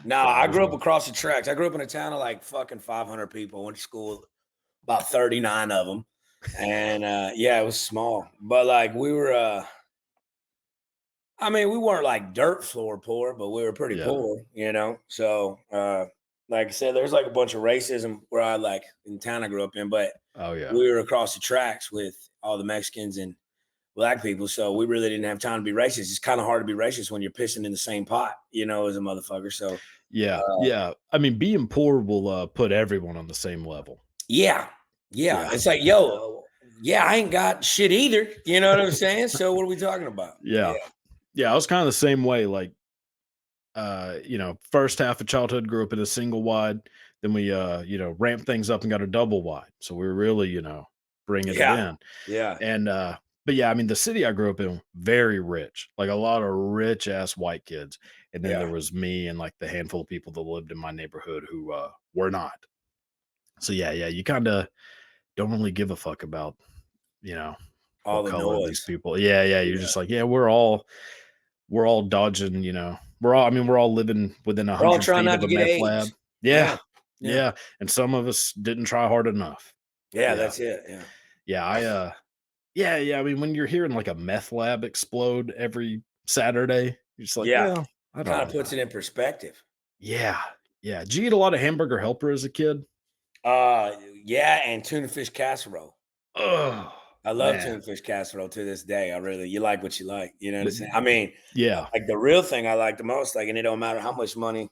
No, Yeah, I there's grew up no. across the tracks. I grew up in a town of like fucking 500 people. Went to school, about 39 of them. And yeah, it was small. But like we were I mean, we weren't like dirt floor poor, but we were pretty Yeah. poor, you know. So like I said, there's like a bunch of racism where I like in the town I grew up in, but Oh yeah. we were across the tracks with all the Mexicans and black people. So we really didn't have time to be racist. It's kind of hard to be racist when you're pissing in the same pot, you know, as a motherfucker. So Yeah. uh Yeah. I mean, being poor will put everyone on the same level. yeah. Yeah. Yeah. It's like, yo, yeah, I ain't got shit either. You know what I'm saying? So what are we talking about? Yeah. Yeah. Yeah. I was kind of the same way. Like, first half of childhood grew up in a single wide. Then we, ramped things up and got a double wide. So we were really, bringing it Yeah. in. Yeah. And, but yeah, I mean, the city I grew up in, very rich, like a lot of rich ass white kids. And then there Yeah. was me and like the handful of people that lived in my neighborhood who were not. So yeah, you kind of don't really give a fuck about, you know, All what the color these noise. people. Yeah. You're Yeah. just like, yeah, we're all dodging, we're all living within We're all 100 trying feet not of to a get meth lab. AIDS. Yeah. Yeah. Yeah. Yeah. And some of us didn't try hard enough. Yeah, Yeah. that's it. Yeah. Yeah. Yeah. I mean, when you're hearing like a meth lab explode every Saturday, you're just like, Yeah. well, I don't Kind of know. puts it in perspective. Yeah. Yeah. Did you eat a lot of Hamburger Helper as a kid? Uh yeah, and tuna fish casserole. Oh, I love man. tuna fish casserole to this day. I really you like what you like. You know what I'm But saying? I mean, yeah. like the real thing I like the most, like, and it don't matter how much money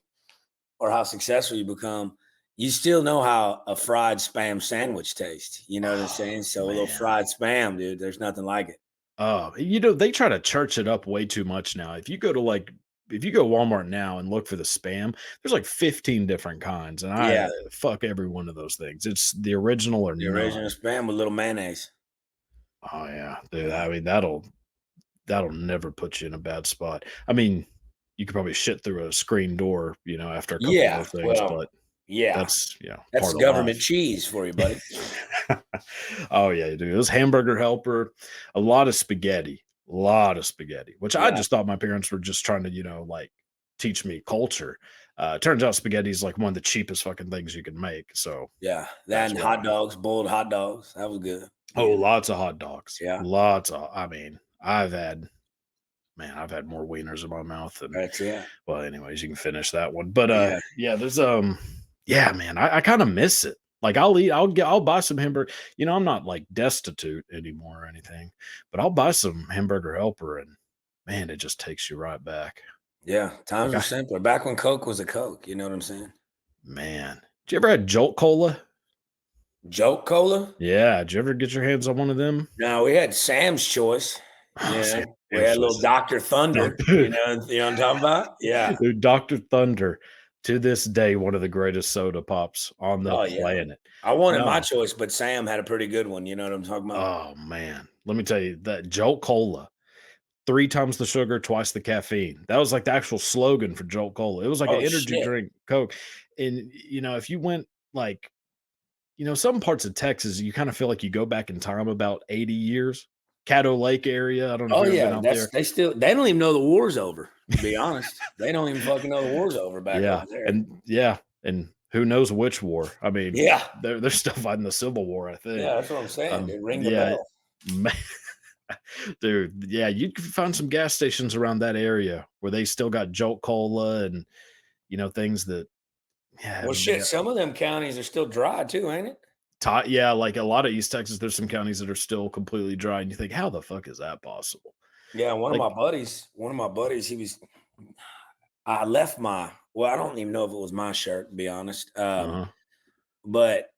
or how successful you become, you still know how a fried spam sandwich tastes. You know what I'm Oh, saying? So a little man. fried spam, dude, there's nothing like it. Oh, they try to church it up way too much now. If you go Walmart now and look for the spam, there's like 15 different kinds, and I Yeah, fuck every one of those things. It's the original or the none. original spam with little mayonnaise. Oh yeah, dude. Yeah. I mean, that'll never put you in a bad spot. I mean, you could probably shit through a screen door, after a couple of Yeah. those things, Well, but yeah. that's That's part of government life. cheese for you, buddy. Oh yeah, dude. It was Hamburger Helper, a lot of spaghetti, which I Yeah. just thought my parents were just trying to, like teach me culture. Turns out spaghetti is like one of the cheapest fucking things you can make. So Yeah. That that's and hot why. dogs, boiled hot dogs. That was good. Oh, Yeah. lots of hot dogs. Yeah. I mean, I've had more wieners in my mouth than, That's it. well, anyways, you can finish that one. But Yeah. yeah, yeah, man, I kind of miss it. Like I'll buy some hamburger. I'm not like destitute anymore or anything, but I'll buy some Hamburger Helper and man, it just takes you right back. Yeah. Times Like were simpler. Back when Coke was a Coke. You know what I'm saying? man. Did you ever had Jolt Cola? Joke Cola? Yeah, did you ever get your hands on one of them? No, we had Sam's Choice. Oh, You Sam know, we Sam's had a little choice. Dr. No, Thunder. dude. You know what I'm talking about? Yeah. Dude, Dr. Thunder, to this day, one of the greatest soda pops on the Oh yeah. planet. I wanted my No. choice, but Sam had a pretty good one. You know what I'm talking about? Oh, man. Let me tell you that Jolt Cola, 3 times the sugar, twice the caffeine. That was like the actual slogan for Jolt Cola. It was like an Oh energy shit. drink Coke. And, if you went like, some parts of Texas, you kind of feel like you go back in time about 80 years. Caddo Lake area. I don't know if Oh you've ever been yeah. out That's there. they don't even know the war's over, to be honest. They don't even fucking know the war's over back over Yeah. there. And yeah. And who knows which war? I mean, Yeah. they're still fighting the Civil War, I think. Yeah, that's what I'm saying, dude. Ring the Yeah. bell. Man, dude, yeah, you can find some gas stations around that area where they still got Jolt Cola and things that Well, haven't shit, been. some of them counties are still dry too, ain't it? Yeah, like a lot of East Texas, there's some counties that are still completely dry, and you think, how the fuck is that possible? Yeah, Like, one of my buddies, he was I left my well, I don't even know if it was my shirt, to be honest. uh-huh. But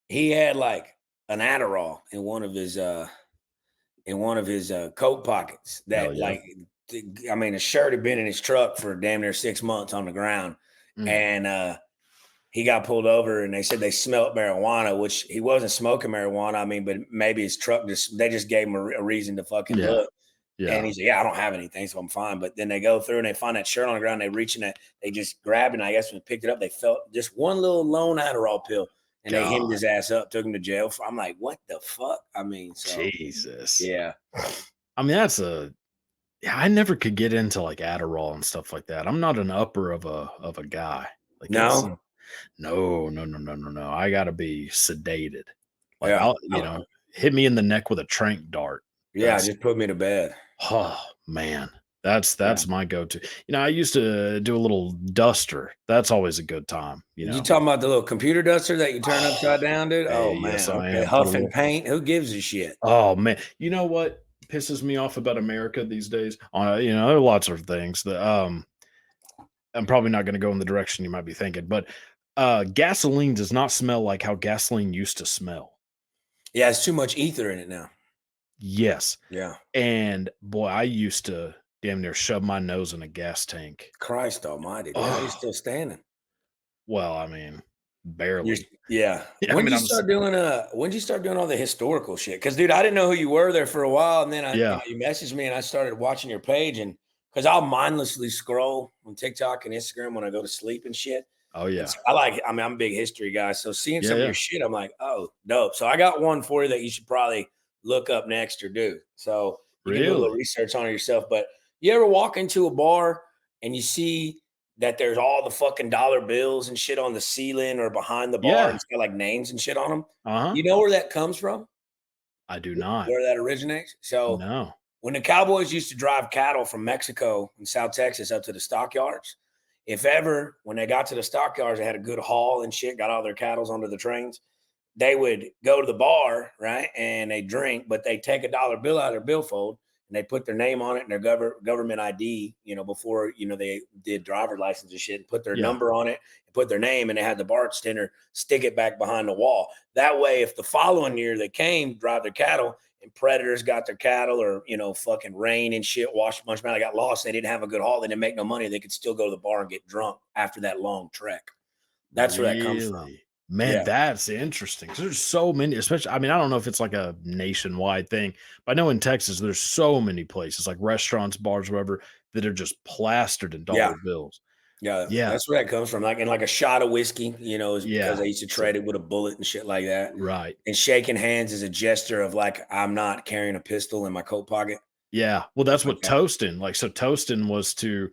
he had like an Adderall in one of his coat pockets Hell that yeah. I mean, the shirt had been in his truck for damn near 6 months on the ground. Mm. And he got pulled over and they said they smelled marijuana, which he wasn't smoking marijuana. I mean, but maybe his truck they just gave him a reason to fucking Yeah. look. And Yeah. he's like, yeah, I don't have anything, so I'm fine. But then they go through and they find that shirt on the ground. They reach in that, they just grabbed it. And I guess when they picked it up, they felt just one little lone Adderall pill and they hemmed God. his ass up, took him to jail. I'm like, what the fuck? I mean, so Jesus. yeah. I mean, that's a Yeah, I never could get into like Adderall and stuff like that. I'm not an upper of a guy. Like it's No? no, no, no, no, no, no. I gotta be sedated. Like Yeah. I'll, hit me in the neck with a trank dart. Yeah, That's just put me to bed. oh man. Yeah. That's my go-to. I used to do a little duster. That's always a good time, you You know. talking about the little computer duster that you turn upside Oh, down, dude? Oh, yes, man. I Okay. am. Put a Huff and little paint. Who gives a shit? oh man. You know what pisses me off about America these days? There are lots of things that I'm probably not gonna go in the direction you might be thinking, but gasoline does not smell like how gasoline used to smell. Yeah, it's too much ether in it now. Yes. Yeah. And boy, I used to damn near shove my nose in a gas tank. Christ almighty, dude. How you Oh, still standing? well, I mean, You're barely. yeah. Yeah, I mean, When did you start doing all the historical shit? Because, dude, I didn't know who you were there for a while, and then yeah. you messaged me and I started watching your page, and because I'll mindlessly scroll on TikTok and Instagram when I go to sleep and shit. Oh And yeah. so I mean, I'm a big history guy. So seeing Yeah, some of your yeah. shit, I'm like, oh, dope. So I got one for you that you should probably look up next or do. So you can do a little Really? research on it yourself. But you ever walk into a bar and you see that there's all the fucking dollar bills and shit on the ceiling or behind the bar and Yeah. it's got like names and shit on them? Uh-huh. You know where that comes from? I do not. Where that originates? So No. when the Cowboys used to drive cattle from Mexico and South Texas up to the stockyards, if ever when they got to the stockyards, they had a good haul and shit, got all their cattles onto the trains, they would go to the bar, right? And they drink, but they take a dollar bill out of their billfold and they put their name on it and their government ID, before, they did driver license and shit, and put their Yeah. number on it and put their name, and they had the bartender stick it back behind the wall. That way, if the following year they came, drive their cattle, and predators got their cattle or, fucking rain and shit, washed a bunch of them out, they got lost, they didn't have a good haul, they didn't make no money, they could still go to the bar and get drunk after that long trek. That's where that comes from. Really? Man, Yeah. that's interesting. 'Cause there's so many, especially I mean, I don't know if it's like a nationwide thing, but I know in Texas there's so many places like restaurants, bars, whatever, that are just plastered in Yeah. dollar bills. Yeah, Yeah. that's where that comes from. Like, and like a shot of whiskey, is because Yeah. they used to So trade it with a bullet and shit like that. right. And shaking hands is a gesture of like, I'm not carrying a pistol in my coat pocket. Yeah. Well, Stuff that's like what that. toasting, like, so toasting was to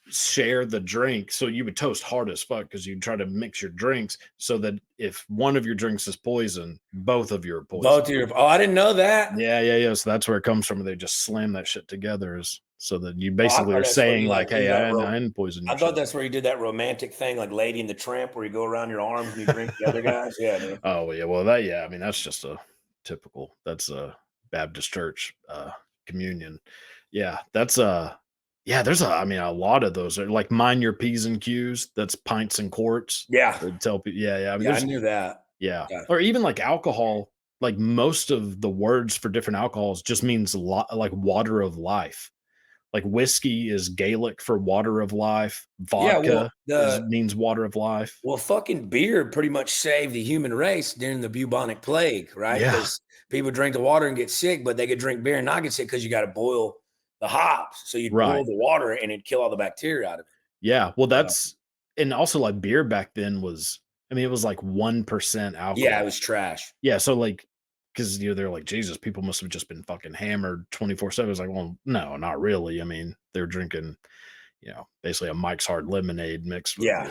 share the drink. So you would toast hard as fuck because you'd try to mix your drinks so that if one of your drinks is poison, both of you are Both poison. of your I didn't know that. Yeah, yeah, yeah. So that's where it comes from. They just slam that shit together so that you Oh, I basically thought are that's where saying you like, like do "Hey, that I didn't poison I your thought shit." that's where you did that romantic thing like Lady and the Tramp where you go around your arms and you drink the other guys. Yeah, dude. Oh yeah, well that yeah. I mean that's just a typical. That's a Baptist church communion. Yeah, that's yeah. There's a I mean a lot of those are like mind your p's and q's. That's pints and quarts. Yeah. They tell people. Yeah, yeah. I mean Yeah, I there's knew that. yeah, Yeah. or even like alcohol. Like most of the words for different alcohols just means a lot like water of life. Like whiskey is Gaelic for water of life. Yeah, Vodka is means water of life. fucking beer pretty much saved the human race during the bubonic plague, right? Yeah, Because people drink the water and get sick, but they could drink beer and not get sick because you got to boil the hops. So you'd right. boil the water and it'd kill all the bacteria out of it. Yeah, well, So, that's and also, like, beer back then was I mean, it was, like, 1% yeah, it alcohol. was trash. Yeah, so, like 'cause, they're like, "Jesus, people must have just been fucking hammered 24/7." It's like, "Well, no, not really." I mean, they're drinking, basically a Mike's Hard Lemonade mixed with, Yeah.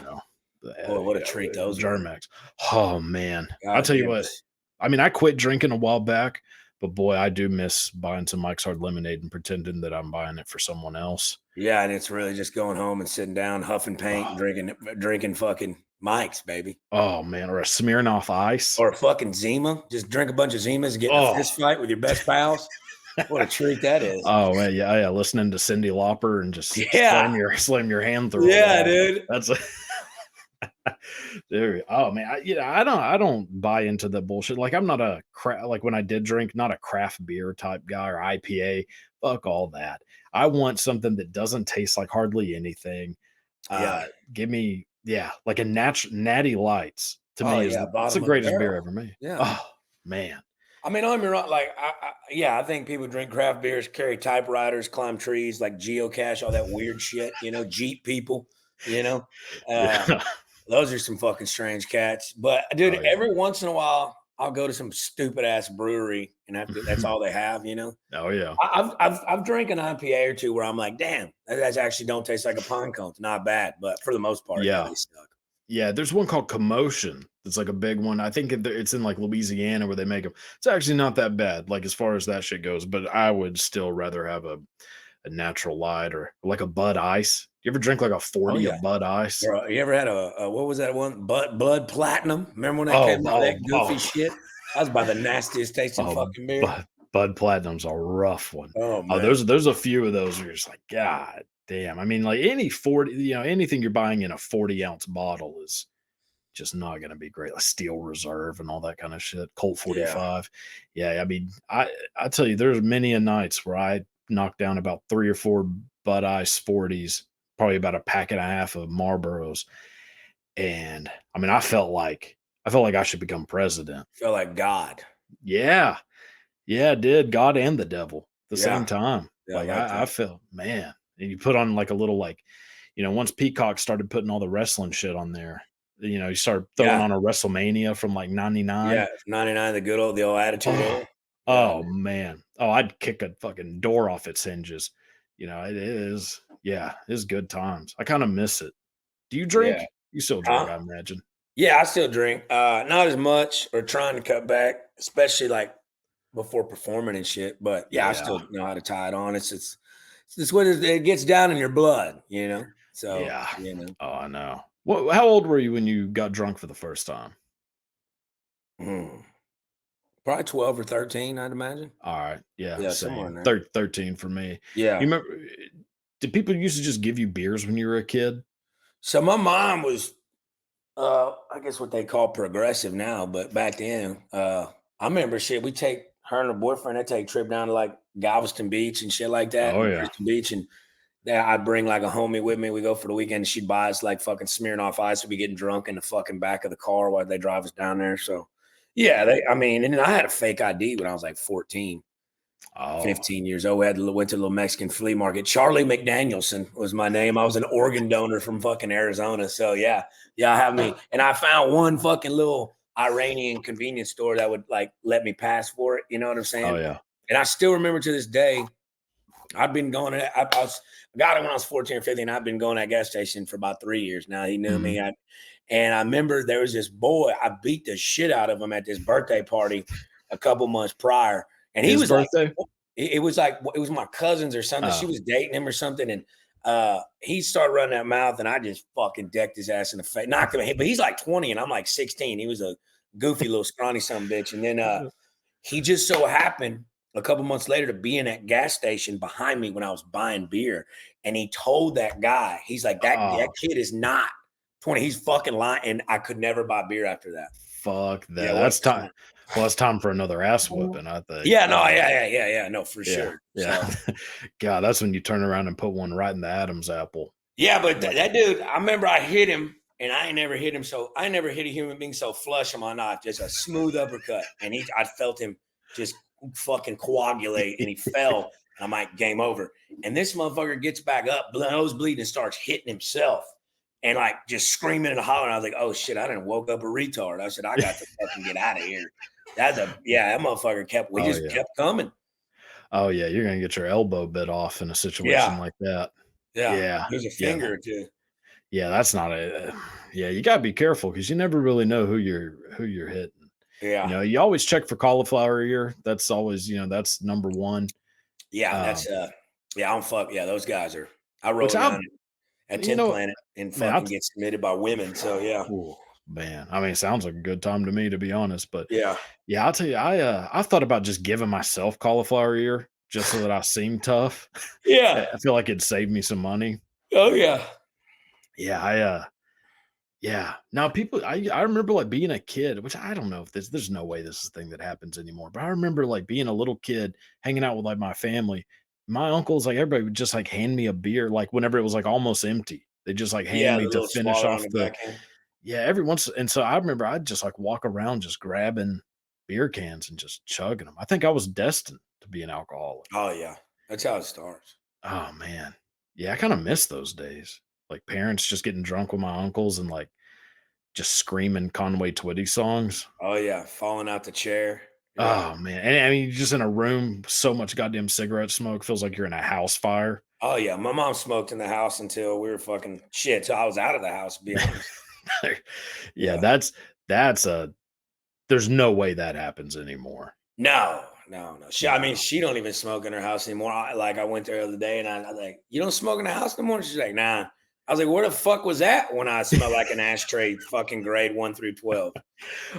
Boy, what a treat the those were. Germ-X. Oh, man. I'll God tell you damn what, us. I mean, I quit drinking a while back, but boy, I do miss buying some Mike's Hard Lemonade and pretending that I'm buying it for someone else. Yeah, and it's really just going home and sitting down, huffing paint, and drinking fucking Mike's, baby. Oh, man, or a Smirnoff Ice. Or a fucking Zima. Just drink a bunch of Zimas and get in a Oh. fist fight with your best pals. What a treat that is. Oh, man, yeah, yeah, listening to Cyndi Lauper and just Yeah. slam your hand through a Yeah, wall. dude. That's a dude, oh, man, I don't buy into the bullshit, like, I'm not like, when I did drink, not a craft beer type guy or IPA, fuck all that. I want something that doesn't taste like hardly anything. Yeah. Give me yeah, like a Natty Lights to Oh, me yeah, it's the bottom of the greatest beer barrel. ever made. Yeah. Oh, man. I mean, don't get me wrong, like, yeah, I think people drink craft beers, carry typewriters, climb trees, like geocache, all that weird shit, Jeep people, you know? Uh, Yeah. those are some fucking strange cats. But dude, Oh, yeah. every once in a while, I'll go to some stupid ass brewery and have to. That's all they have, you know. Oh yeah. I've drank an IPA or two where I'm like, damn, that guys actually don't taste like a pine cone. It's not bad, but for the most part, yeah, Yeah. they suck. Yeah, there's one called Commotion. It's like a big one. I think it's in like Louisiana where they make them. It's actually not that bad, like as far as that shit goes. But I would still rather have a natural light or like a Bud Ice. You ever drink like a Oh 40 yeah, of Bud Ice? bro. You ever had a what was that one? Blood Platinum. Remember when that Oh, came out? oh, That goofy oh, shit. That was by the nastiest tasting oh, fucking beer. Bud Platinum's a rough one. Oh Oh, man, there's a few of those where you're just like, God damn. I mean, like any 40, anything you're buying in a 40-ounce bottle is just not going to be great. Like Steel Reserve and all that kind of shit. Colt yeah. 45. Yeah, I mean, I tell you, there's many a nights where I knocked down about 3 or 4 Bud Ice 40s, probably about a pack and a half of Marlboros, and I mean, I felt like I should become president. Felt like God. Yeah, yeah, it did. God and the devil at the same Yeah, time. yeah, I Like like I that. felt, man, and you put on like a little like, once Peacock started putting all the wrestling shit on there, you start throwing Yeah, on a WrestleMania from like '99. yeah. 99, the old Attitude Oh, Era. Yeah, oh man. Oh, I'd kick a fucking door off its hinges. It is, yeah, it's good times. I kind of miss it. Do you yeah. drink? You still drink, Huh? I imagine. Yeah, I still drink. Not as much or trying to cut back, especially like before performing and shit. But yeah, I Yeah, still know how to tie it on. It's just what it gets down in your blood, you know. So yeah. you know, Oh, I know. How old were you when you got drunk for the first time? mm, probably 12 or 13, I'd imagine. All right. Yeah, Yeah, somewhere in same. there. 13 for me. You Yeah. remember did people used to just give you beers when you were a kid? So my mom was, I guess what they call progressive now, but back then, I remember shit. We take her and her boyfriend. They take a trip down to like Galveston Beach and shit like that, Oh and yeah. Crystal Beach, and yeah, I'd bring like a homie with me. We go for the weekend. And she'd buy us like fucking smearing off ice. We'd be getting drunk in the fucking back of the car while they drive us down there. So, yeah, I mean, and then I had a fake ID when I was like 14, Oh. 15 years old. Went to a little Mexican flea market. Charlie McDanielson was my name. I was an organ donor from fucking Arizona. So, yeah, I have me. And I found one fucking little Iranian convenience store that would like let me pass for it. You know what I'm Oh saying? yeah. And I still remember to this day I've been going. I got it when I was 14 or 15. I've been going to that gas station for about 3 years now. He knew Mhm. me. And I remember there was this boy. I beat the shit out of him at this birthday party a couple months prior, and he His was like, birthday? it was like it was my cousins or something. She Oh. was dating him or something, and he started running that mouth, and I just fucking decked his ass in the face, knocked him. But he's like 20, and I'm like 16. He was a goofy little scrawny son of a bitch, and then he just so happened a couple months later to be in that gas station behind me when I was buying beer. And he told that guy, he's like, that Oh, kid is not 20. He's fucking lying. And I could never buy beer after that. fuck that. Yeah, what That's a time. cunt. Well, it's time for another ass whooping, I think. Yeah, no, yeah. No, for Yeah, sure. yeah. So God, that's when you turn around and put one right in the Adam's apple. yeah, but Like, that dude, I remember I hit him and I ain't never hit him. So I never hit a human being so flush on my knife, just a smooth uppercut. And I felt him just fucking coagulate and he fell. And I'm like, game over. And this motherfucker gets back up, nose bleeding, and starts hitting himself and like just screaming and hollering. I was like, oh shit, I didn't woke up a retard. I said, I got to fucking get out of here. That motherfucker we oh just yeah. kept coming. Oh yeah, you're gonna get your elbow bit off in a situation Yeah. like that. Yeah. Yeah. There's a Yeah. finger or two. Yeah, that's not a yeah, you gotta be careful because you never really know who you're hitting. Yeah. You always check for cauliflower ear. That's always, that's number one. Yeah. Um, Yeah, I'm fuck. Yeah, those guys are. I which roll I down at you 10th know, Planet and man, I fucking get submitted by women. So yeah, ooh, man. I mean, it sounds like a good time to me, to be honest. But yeah, yeah, I'll tell you, I thought about just giving myself cauliflower ear just so that I seem tough. yeah. I feel like it'd save me some money. Oh yeah, Yeah, yeah. Now people I remember like being a kid, which I don't know if there's no way this is a thing that happens anymore. But I remember like being a little kid hanging out with like my family. My uncles, like everybody would just like hand me a beer, like whenever it was like almost empty. They just like hand yeah. me The to little finish swallow on off the the back end. yeah, every once and so I remember I'd just like walk around just grabbing beer cans and just chugging them. I think I was destined to be an alcoholic. Oh yeah, that's how it starts. Oh man. Yeah, I kind of miss those days. Like parents just getting drunk with my uncles and like just screaming Conway Twitty songs. Oh yeah, falling out the chair. Yeah. Oh man, and I mean, you're just in a room, so much goddamn cigarette smoke, feels like you're in a house fire. Oh yeah, my mom smoked in the house until we were fucking shit. So I was out of the house, to be honest. Yeah, Yeah. that's a there's no way that happens anymore. No, no, no. I mean, No. she don't even smoke in her house anymore. I went there the other day and I was like, "You don't smoke in the house no more?" She's like, "Nah." I was like, "Where the fuck was that when I smelled like an ashtray, fucking grade 1 through 12?"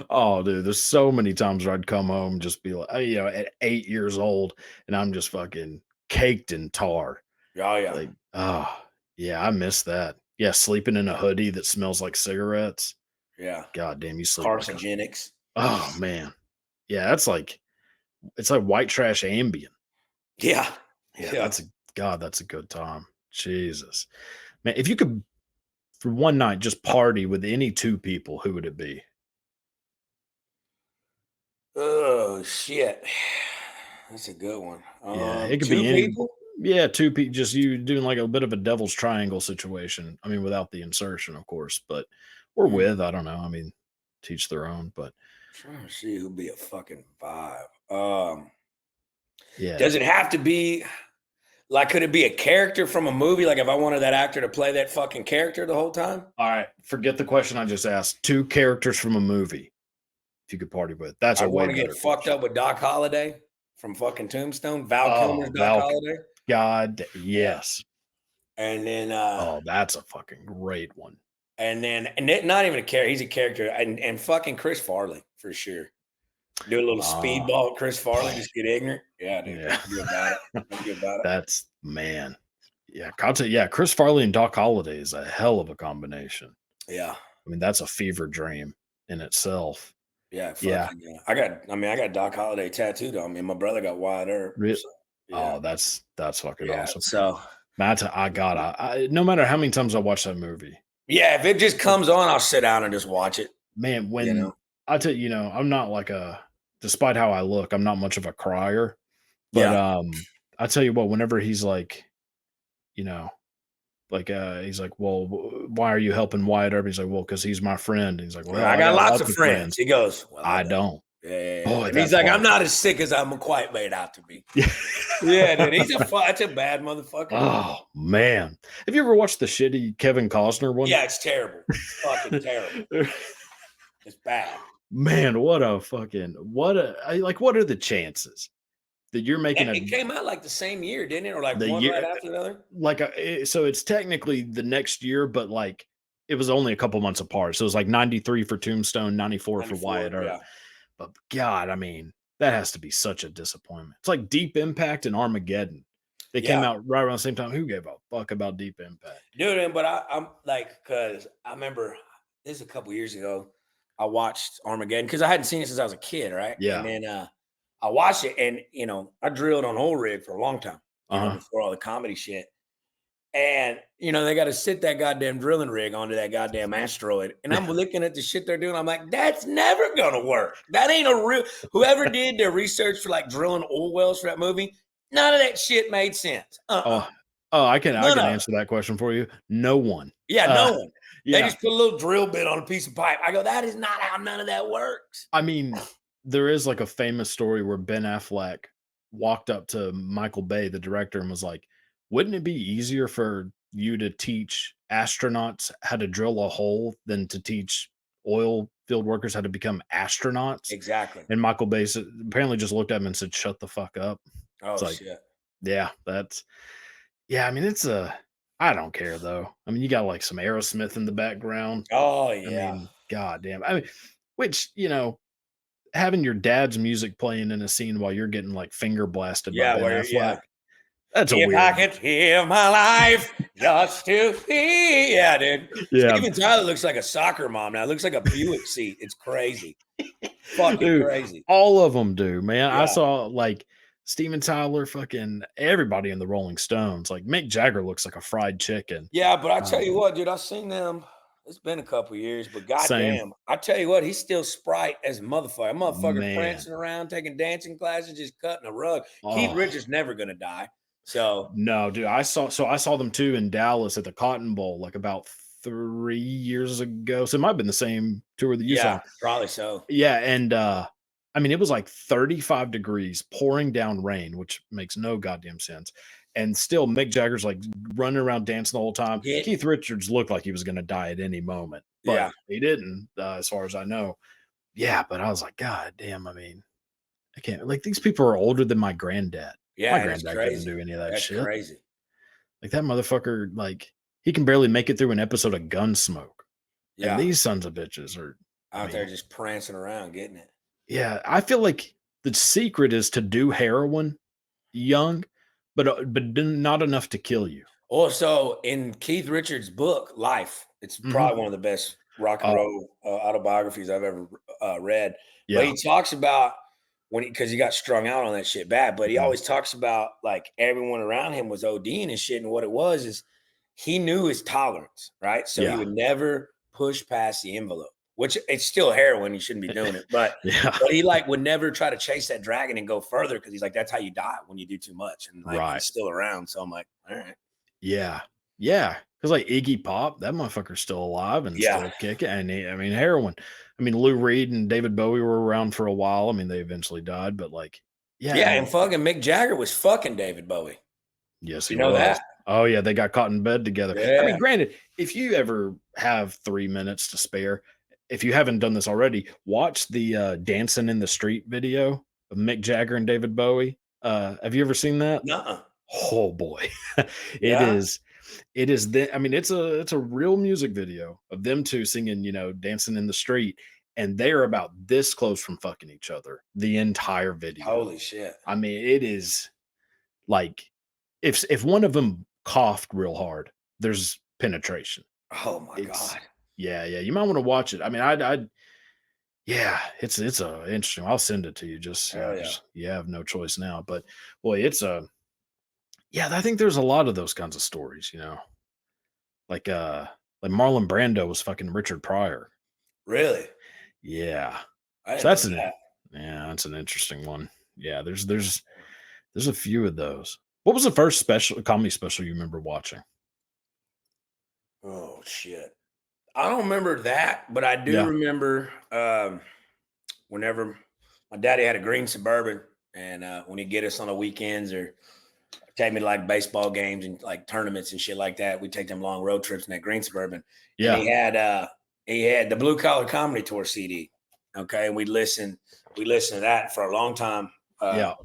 Oh, dude, there's so many times where I'd come home, just be like, at 8 years old, and I'm just fucking caked in tar. Oh yeah, Like, oh, yeah, I miss that. Yeah, sleeping in a hoodie that smells like cigarettes. yeah. God damn, you sleep like a Carcinogenics. oh man. Yeah, it's like white trash Ambien. Yeah, Yeah, yeah. that's a good time. Jesus. Man, if you could for one night just party with any two people, who would it be? Oh shit, that's a good one. Yeah, it could Two be any people. yeah, two people, just you doing like a bit of a devil's triangle situation. I mean, without the insertion, of course, but or Hmm. with, I don't know. I mean, teach their own, but Trying to see who'd be a fucking vibe. yeah. Does it have to be like? Could it be a character from a movie? Like, if I wanted that actor to play that fucking character the whole time? All right, forget the question I just asked. Two characters from a movie, if you could party with. That's I a way want to get better fucked question. up with Doc Holliday from fucking Tombstone. Val Kilmer's Oh, Doc Val, Holliday. God, Yeah, yes. and then Oh, that's a fucking great one. not even a character. He's a character, and fucking Chris Farley for sure. Do a little Ah, speedball with Chris Farley, just get ignorant. Yeah, dude, yeah. I'm good about it. I'm good about it. That's man. Yeah, content. Yeah, Chris Farley and Doc Holliday is a hell of a combination. Yeah, I mean, that's a fever dream in itself. yeah, Yeah. fucking yeah. I got Doc Holliday tattooed on me. And my brother got Wyatt Earp. Re- So yeah, oh, that's fucking yeah. awesome. So Matt, I got no matter how many times I watch that movie, yeah, if it just comes on, I'll sit down and just watch it. man, You when know. I tell you, I'm not like despite how I look, I'm not much of a crier. But Yeah. I tell you what, whenever he's like, you know, he's like, well, why are you helping Wyatt Earp? He's like, well, because he's my friend. He's like, Yeah, well, I I got got lots lots of of friends. friends. He goes, well, I I don't. don't. Yeah, yeah, yeah. Boy, And he's that like, I'm part. not as sick as I'm quite made out to be. Yeah, dude. That's a bad motherfucker. Oh man, have you ever watched the shitty Kevin Costner one? Yeah, it's terrible. It's fucking terrible. It's bad. Man, what are the chances that you're making It came out like the same year, didn't it? Or like the one right year after the other? so it's technically the next year, but like it was only a couple months apart. So it was like 93 for Tombstone, 94 for 94. Wyatt Earp. Yeah. But God, I mean, that has to be such a disappointment. It's like Deep Impact and Armageddon. They came Yeah. out right around the same time. Who gave a fuck about Deep Impact? Dude, but I'm like, because I remember this is a couple years ago. I watched Armageddon because I hadn't seen it since I was a kid, right? And Yeah. then I watched it, and I drilled on old rig for a long time, Uh-huh. before all the comedy shit. And they got to sit that goddamn drilling rig onto that goddamn asteroid. And I'm looking at the shit they're doing. I'm like, that's never gonna work. That ain't a real. Whoever did their research for like drilling oil wells for that movie, none of that shit made sense. Oh, I can None of it. answer that question for you. No one. Yeah, Uh, no one. They yeah. just put a little drill bit on a piece of pipe. I go, that is not how none of that works. I mean, there is like a famous story where Ben Affleck walked up to Michael Bay, the director, and was like, wouldn't it be easier for you to teach astronauts how to drill a hole than to teach oil field workers how to become astronauts? Exactly. And Michael Bay apparently just looked at him and said, shut the fuck up. Oh It's like, shit. yeah, I mean, I don't care though. I mean, you got like some Aerosmith in the background. Oh I yeah. mean, goddamn. I mean, which, having your dad's music playing in a scene while you're getting like finger blasted by Yeah, Ben yeah. Affleck. That's a If I weird. could live my life just to see. Yeah, dude. Yeah. Steven Tyler looks like a soccer mom now. It looks like a Buick seat. It's crazy. Fucking Dude, crazy. all of them do, man. I Yeah. saw like Steven Tyler, fucking everybody in the Rolling Stones. Like Mick Jagger looks like a fried chicken. Yeah, but I tell you Um, what, dude, I've seen them. It's been a couple years, but Same, goddamn, I tell you what, he's still sprite as a motherfucker. A motherfucker man. prancing around, taking dancing classes, just cutting a rug. Keith Oh, Richards never gonna die. So no, dude. I saw them too in Dallas at the Cotton Bowl like about 3 years ago. So it might have been the same tour that you saw. Yeah, probably so. Yeah, and, I mean, it was like 35 degrees, pouring down rain, which makes no goddamn sense, and still Mick Jagger's, like, running around dancing the whole time. Get Keith Richards looked like he was gonna die at any moment, but Yeah. he didn't, as far as I know. Yeah, but I was like, "God damn," I mean, I can't like, these people are older than my granddad. My Yeah, and it's granddad couldn't crazy. do any of that That's shit. crazy. Like, that motherfucker, like, he can barely make it through an episode of Gunsmoke, and Yeah, these sons of bitches are I out there mean, just prancing around getting it. yeah, I feel like the secret is to do heroin young, but not enough to kill you. Also, in Keith Richards' book, Life, it's Mhm. probably one of the best rock and Oh, roll autobiographies I've ever read. But yeah. he talks about because he got strung out on that shit bad, but he Mhm. always talks about like everyone around him was ODing and shit. And what it was is he knew his tolerance, right? So he Yeah. would never push past the envelope, which it's still heroin. You shouldn't be doing it. Yeah. But he like would never try to chase that dragon and go further because he's like, that's how you die when you do too much. And like Right. he's still around. So I'm like, all right. Yeah. Yeah. Because like, Iggy Pop, that motherfucker's still alive and Yeah. still kicking, and I mean, heroin. I mean, Lou Reed and David Bowie were around for a while. I mean, they eventually died, but, like, yeah, Yeah, and and fucking Mick Jagger was fucking David Bowie. yes, he You know was. that? Oh, yeah, they got caught in bed together. I Yeah. mean, granted, if you ever have 3 minutes to spare, if you haven't done this already, watch the, "Dancing in the Street" video of Mick Jagger and David Bowie. Have you ever seen that? Nuh-uh. Oh, boy. It Yeah. is it is the I mean, it's a real music video of them 2 singing, "Dancing in the Street," and they're about this close from fucking each other the entire video. Holy shit. I mean, it is like if one of them coughed real hard, there's penetration. Oh my It's God. yeah, yeah, you might wanna watch it. I mean, I'd yeah, it's a interesting. I'll send it to you just, Hell yeah. just you have no choice now, but boy, it's a yeah, I think there's a lot of those kinds of stories, like, like Marlon Brando was fucking Richard Pryor. Really? Yeah. I So didn't know that. that's an interesting one. Yeah, there's a few of those. What was the first special comedy special you remember watching? Oh shit. I don't remember that, but I do Yeah. remember whenever my daddy had a green suburban and when he'd get us on the weekends or take me to like baseball games and like tournaments and shit like that. We take them long road trips in that green suburban, and Yeah. he had the Blue Collar Comedy Tour CD. Okay, and we listened to that for a long time. Yeah.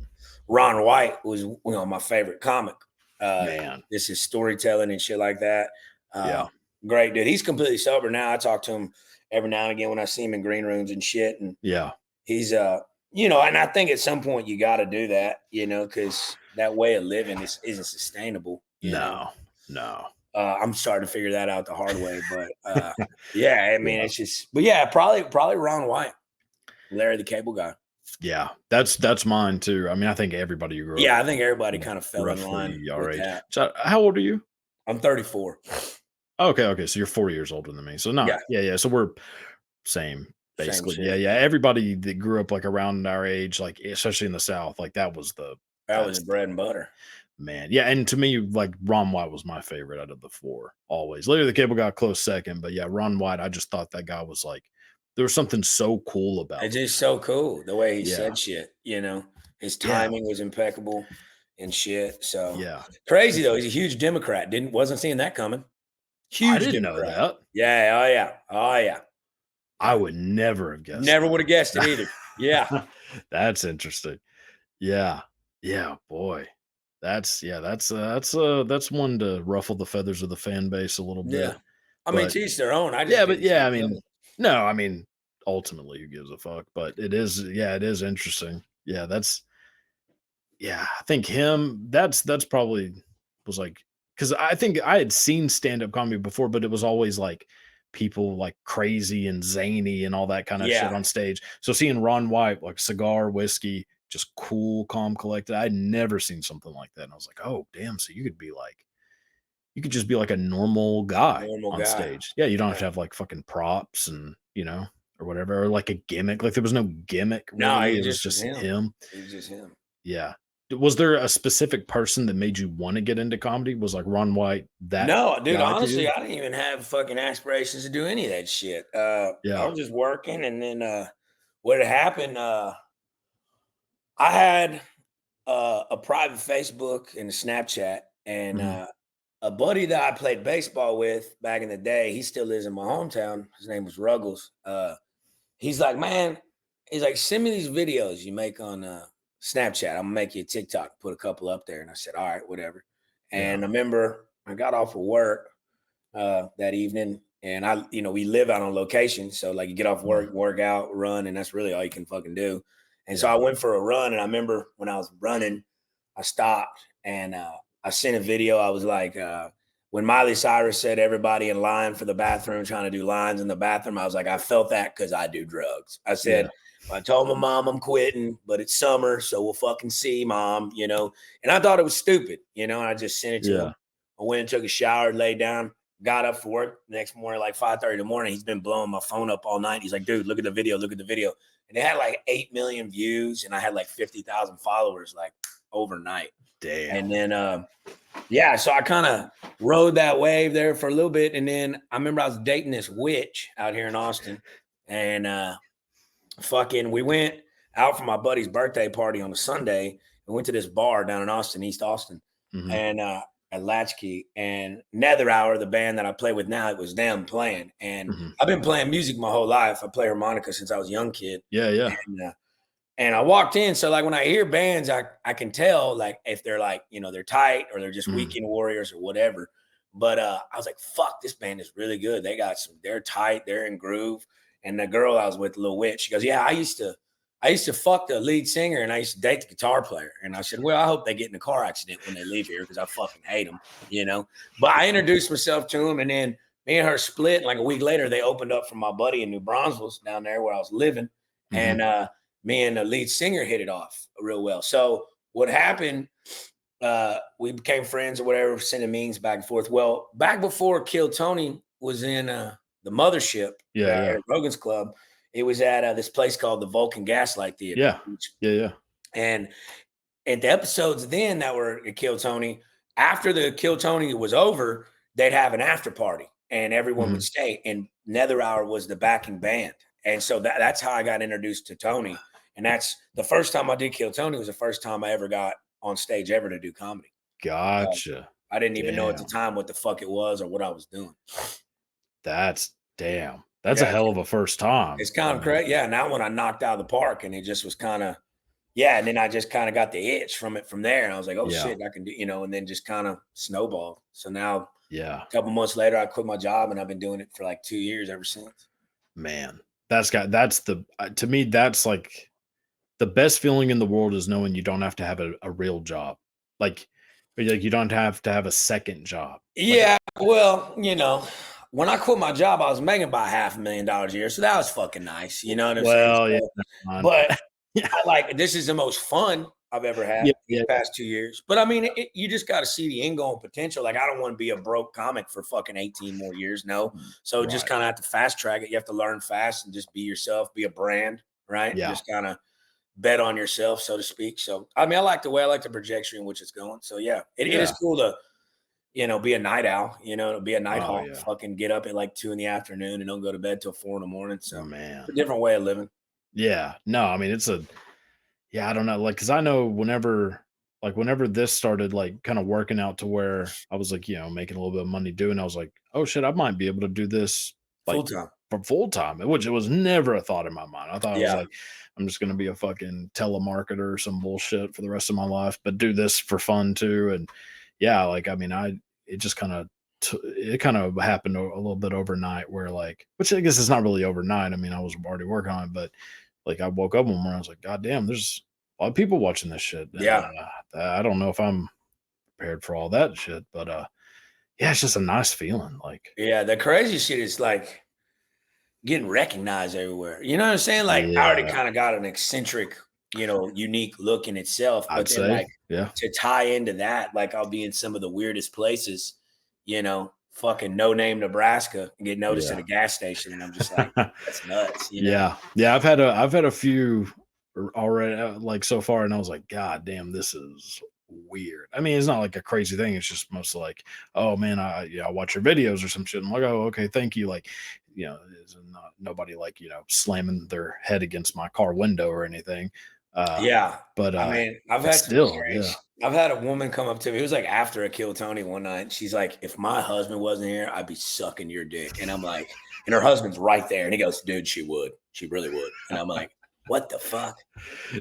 Ron White was my favorite comic. Man. This is storytelling and shit like that. Uh, Yeah. Great dude. He's completely sober now. I talk to him every now and again when I see him in green rooms and shit, and Yeah. he's and I think at some point you got to do that, because that way of living isn't sustainable. No. No. I'm starting to figure that out the hard way, but yeah, I mean Yeah. it's just, but yeah, probably Ron White, Larry the Cable Guy. Yeah. That's mine too. I mean, I think everybody who grew up Yeah, I think everybody in kind of fell in line roughly our with age. that. So how old are you? I'm 34. Okay, okay. So you're 4 years older than me. So Yeah, not yeah, yeah. So we're same same basically. Yeah, shit. yeah. Everybody that grew up like around our age, like especially in the South, like That was that's bread and butter. man. Yeah, and to me, like Ron White was my favorite out of the four, always. Later the Cable got close second, but yeah, Ron White, I just thought that guy was like there was something so cool about It's him. just so cool the way he Yeah, said shit. His yeah, timing was impeccable and shit. So yeah. crazy though. He's a huge Democrat. Wasn't seeing that coming. I Huge didn't know Democrat. that. Yeah. Oh yeah. Oh yeah. I Yeah. would never have guessed Never would have guessed it either. Yeah. that. That's interesting. Yeah. Yeah, boy. That's one to ruffle the feathers of the fan base a little Yeah. bit. I mean, But to each their own. I just yeah, but didn't see yeah, it I mean, coming. no, I mean, ultimately who gives a fuck? But it is interesting. Yeah, I think him that's probably was like because I think I had seen stand-up comedy before, but it was always like people like crazy and zany and all that kind of shit Yeah. on stage. So seeing Ron White, like cigar, whiskey, just cool, calm, collected. I'd never seen something like that. And I was like, oh damn, so you could just be like a normal guy Normal on guy. stage. Yeah, you don't have Yeah. to have like fucking props and or whatever, or like a gimmick. Like there was no gimmick No, really. he It was just was just him. him. He was just him. Yeah. Was there a specific person that made you want to get into comedy? Was like Ron White that No, dude, guy for honestly, you? I didn't even have fucking aspirations to do any of that shit. I Yeah. was just working, and then what had happened, I had a private Facebook and a Snapchat, and Mhm. a buddy that I played baseball with back in the day, he still lives in my hometown. His name was Ruggles. He's like, man, he's like, send me these videos you make on Snapchat. I'm gonna make you a TikTok, put a couple up there. And I said, all right, whatever. Yeah. And I remember I got off of work that evening, and we live out on location, so like you get off Mhm. work, work out, run, and that's really all you can fucking do. And so Yeah. I went for a run, and I remember when I was running, I stopped and I sent a video. I was like, when Miley Cyrus said everybody in line for the bathroom trying to do lines in the bathroom, I was like, I felt that because I do drugs. I Yeah. said, I told my mom I'm quitting, but it's summer, so we'll fucking see, mom. And I thought it was stupid, and I just sent it to him. Yeah. I went and took a shower, laid down, got up for work the next morning, like 5:30 in the morning. He's been blowing my phone up all night. He's like, dude, look at the video, look at the video. And it had like 8 million views, and I had like 50,000 followers like overnight. Damn. And then yeah, so I kind of rode that wave there for a little bit. And then I remember I was dating this witch out here in Austin. And fucking we went out for my buddy's birthday party on a Sunday. We went to this bar down in Austin, East Austin, Mhm. and at Latchkey. And Nether Hour, the band that I play with now, it was them playing. And Mhm. I've been playing music my whole life. I play harmonica since I was a young kid. Yeah. Yeah. And I walked in, so like when I hear bands, I can tell like if they're like they're tight or they're just Mhm. weekend warriors or whatever. But I was like, fuck, this band is really good. They're tight, they're in groove. And the girl I was with, Lil Witch, she goes, yeah, I used to fuck the lead singer and I used to date the guitar player. And I said, well, I hope they get in a car accident when they leave here because I fucking hate them. But I introduced myself to him, and then me and her split. And like a week later, they opened up for my buddy in New Braunfels down there where I was living. Mhm. And me and the lead singer hit it off real well. So what happened? We became friends or whatever, sending memes back and forth. Well, back before Kill Tony was in the mothership Yeah. at Yeah. Rogan's Club, it was at this place called the Vulcan Gaslight Theater. Yeah. Yeah. Yeah. And at the episodes then that were at Kill Tony, after the Kill Tony was over, they'd have an after party and everyone would Mhm. stay. And Nether Hour was the backing band. And so that's how I got introduced to Tony. And that's the first time I did Kill Tony was the first time I ever got on stage ever to do comedy. Uh, Gotcha. I didn't even know at the Damn. time what the fuck it was or what I was doing. Damn. That's a Yeah, hell of a first time. it's kind I of mean, crazy. Yeah, now when I knocked out of the park and it just was kind of, yeah, and then I just kind of got the itch from it from there. And I was like, oh yeah. shit, I can do, and then just kind of snowballed. So now Yeah. a couple months later, I quit my job and I've been doing it for like 2 years ever since. Man. That's the to me, that's like the best feeling in the world is knowing you don't have to have a real job. Like you don't have to have a second job. Like, Yeah, well, when I quit my job, I was making about $500,000 a year. So that was fucking nice. You know what I'm saying? well, yeah, So, never mind. but Yeah. I like this is the most fun I've ever had Yeah, these yeah, past 2 years. But I mean, you just got to see the ingoing potential. Like, I don't want to be a broke comic for fucking 18 more years. No. So just right. kind of have to fast track it. You have to learn fast and just be yourself, be a brand, right? Yeah. Just kind of bet on yourself, so to speak. So, I mean, I like the trajectory in which it's going. So, yeah, it is Yeah. cool to, be a night owl, to be a night Oh hawk, yeah. fucking get up at like 2 in the afternoon and don't go to bed till 4 in the morning. So, it's a Man. different way of living. Yeah. No, I mean yeah, I don't know. Like, cause I know whenever this started like kind of working out to where I was like, making a little bit of money doing, I was like, oh shit, I might be able to do this Full like time. for full time, which it was never a thought in my mind. I thought I was Yeah. like, I'm just gonna be a fucking telemarketer or some bullshit for the rest of my life, but do this for fun too. And yeah, like I mean, it just kind of it kind of happened a little bit overnight where like, which I guess it's not really overnight. I mean, I was already working on it, but like I woke up one morning, I was like, God damn, there's a lot of people watching this shit. And Yeah. I don't know if I'm prepared for all that shit, but yeah, it's just a nice feeling. Like, Yeah. The crazy shit is like getting recognized everywhere. You know what I'm saying? Like, I already yeah, kind of got an eccentric, unique look in itself. I'd But then, say, like, yeah. to tie into that, like, I'll be in some of the weirdest places, fucking no name Nebraska and get noticed at Yeah. a gas station. And I'm just like, that's nuts. Yeah. Yeah. I've had a few already, like so far, and I was like, God damn, this is weird. I mean, it's not like a crazy thing. It's just mostly like, oh man, I watch your videos or some shit. I'm like, oh okay, thank you. Like, it's not nobody like slamming their head against my car window or anything. Uh, Yeah. but I mean, I've but had some still, yeah. strange I've had a woman come up to me. It was like after I killed Tony one night. She's like, "If my husband wasn't here, I'd be sucking your dick." And I'm like, and her husband's right there. And he goes, "Dude, she would. She really would." And I'm like, "What the fuck?"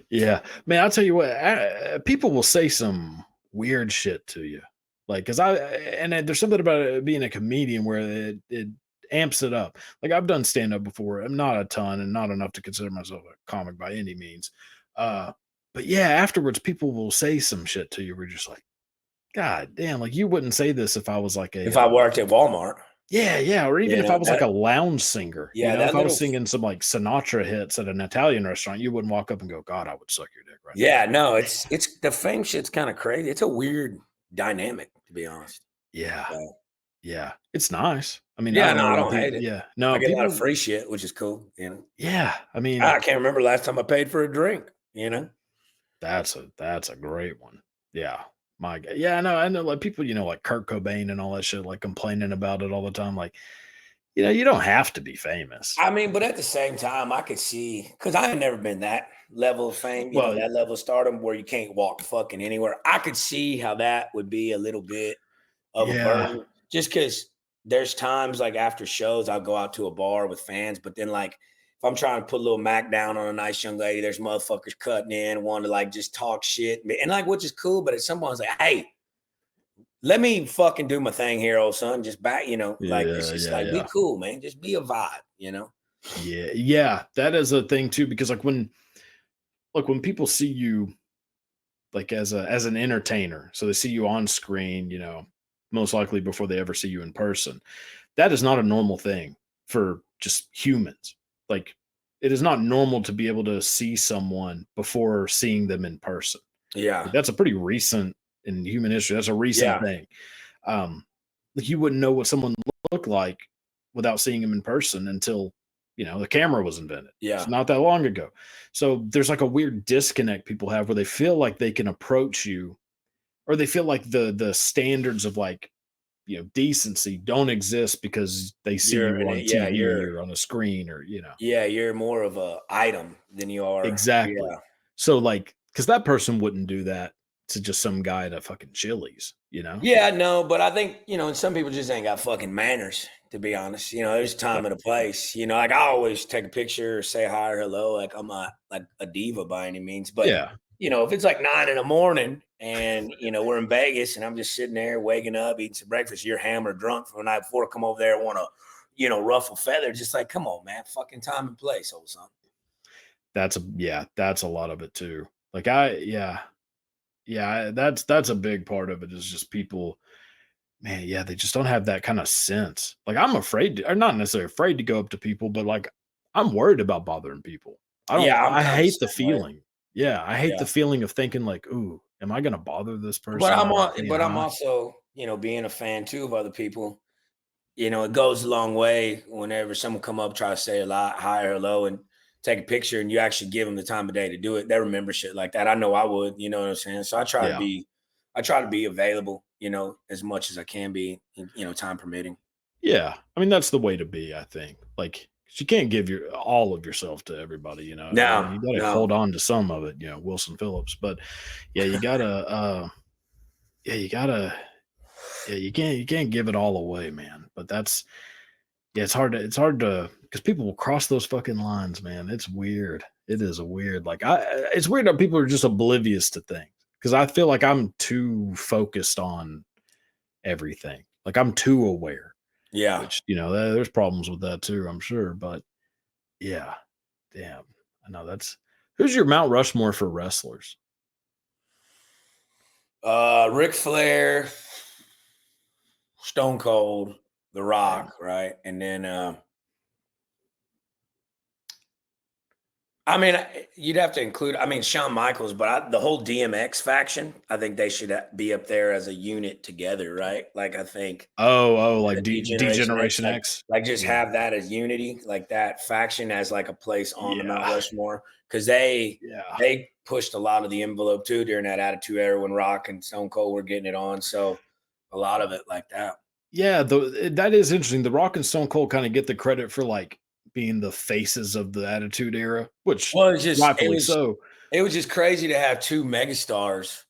Yeah, man. I'll tell you what. People will say some weird shit to you, like because there's something about it being a comedian where it amps it up. Like I've done stand up before. I'm not a ton and not enough to consider myself a comic by any means. Uh, but yeah, afterwards, people will say some shit to you. We're just like, God damn, like you wouldn't say this if I was like If I worked at Walmart, yeah, or even you if I know, was like a lounge singer, that if I was little singing some like Sinatra hits at an Italian restaurant, you wouldn't walk up and go, God, I would suck your dick right now. yeah, no, it's the fame shit's kind of crazy. It's a weird dynamic, to be honest. Yeah. So, Yeah. It's nice. I mean, I yeah, don't no, know I why don't hate people it. yeah. I No, get a lot of people free shit, which is cool. yeah. I mean, I can't remember last time I paid for a drink. that's a great one. Yeah. My god. Yeah, I know like people, like Kurt Cobain and all that shit, like complaining about it all the time. Like, you don't have to be famous. I mean, but at the same time, I could see because I had never been that level of fame, Well, that level of stardom where you can't walk fucking anywhere. I could see how that would be a little bit of a yeah. burden just because there's times like after shows, I'll go out to a bar with fans, but then like if I'm trying to put a little Mac down on a nice young lady, there's motherfuckers cutting in, wanting to like just talk shit. And like, which is cool, but at some point, it's like, hey, let me fucking do my thing here, old son. Just back, like it's Yeah, just yeah, like be yeah. cool, man. Just be a vibe. Yeah. Yeah. That is a thing too, because when people see you like as an entertainer, so they see you on screen, most likely before they ever see you in person. That is not a normal thing for just humans. Like it is not normal to be able to see someone before seeing them in person. Yeah. Like, that's a pretty recent in human history. That's a recent Yeah. thing. Um, like you wouldn't know what someone looked like without seeing him in person until the camera was invented. It's Yeah. not that long ago. So there's like a weird disconnect people have where they feel like they can approach you, or they feel like the standards of like decency don't exist because they see you on Yeah, TV or on a screen or you're more of a item than you are. exactly. Yeah. So like, because that person wouldn't do that to just some guy at a fucking Chili's. Yeah, no, but I think, and some people just ain't got fucking manners, to be honest. There's a time and a place. Like I always take a picture or say hi or hello. Like I'm not like a diva by any means. But Yeah. if it's like 9 in the morning and we're in Vegas and I'm just sitting there waking up, eating some breakfast, you're hammered drunk from the night before, come over there and want to ruffle feathers. Just like, come on, man, fucking time and place, old son. That's a lot of it too. Like that's a big part of it is just people, man, yeah, they just don't have that kind of sense. Like I'm afraid to, or not necessarily afraid to go up to people, but like I'm worried about bothering people. Yeah, I'm I kind of the hate the same way. feeling. Yeah, I hate Yeah. the feeling of thinking like, ooh, am I gonna bother this But person I'm by on, saying but I'm hi? also, being a fan too of other people. It goes a long way whenever someone come up, try to say a lot, hi or hello, and take a picture, and you actually give them the time of day to do it. They remember shit like that. I know I would. You know what I'm saying? So Yeah. I try to be available, as much as I can be, time permitting. Yeah. I mean, that's the way to be, I think. Like, 'cause you can't give your all of yourself to everybody. No, You gotta no, hold on to some of it, Wilson Phillips. But yeah, you gotta yeah, you gotta yeah, you can't give it all away, man. But that's yeah, it's hard to because people will cross those fucking lines, man. It's weird. It is a weird, like it's weird that people are just oblivious to things. Because I feel like I'm too focused on everything. Like I'm too aware. yeah. Which, there's problems with that too, I'm sure, but yeah, damn. I know that's who's your Mount Rushmore for wrestlers? Ric Flair, Stone Cold, The Damn. Rock, right, and then I mean, you'd have to include. I mean, Shawn Michaels, but the whole DMX faction. I think they should be up there as a unit together, right? Like, I think Like the Generation X, Degeneration X. like just Yeah. have that as unity, like that faction as like a place on the Mount Yeah. Rushmore, because they Yeah. they pushed a lot of the envelope too during that Attitude Era when Rock and Stone Cold were getting it on. So a lot of it like that. Yeah, that is interesting. The Rock and Stone Cold kind of get the credit for like being the faces of the Attitude Era, which Well, it's just rightfully so. it was just crazy to have two megastars,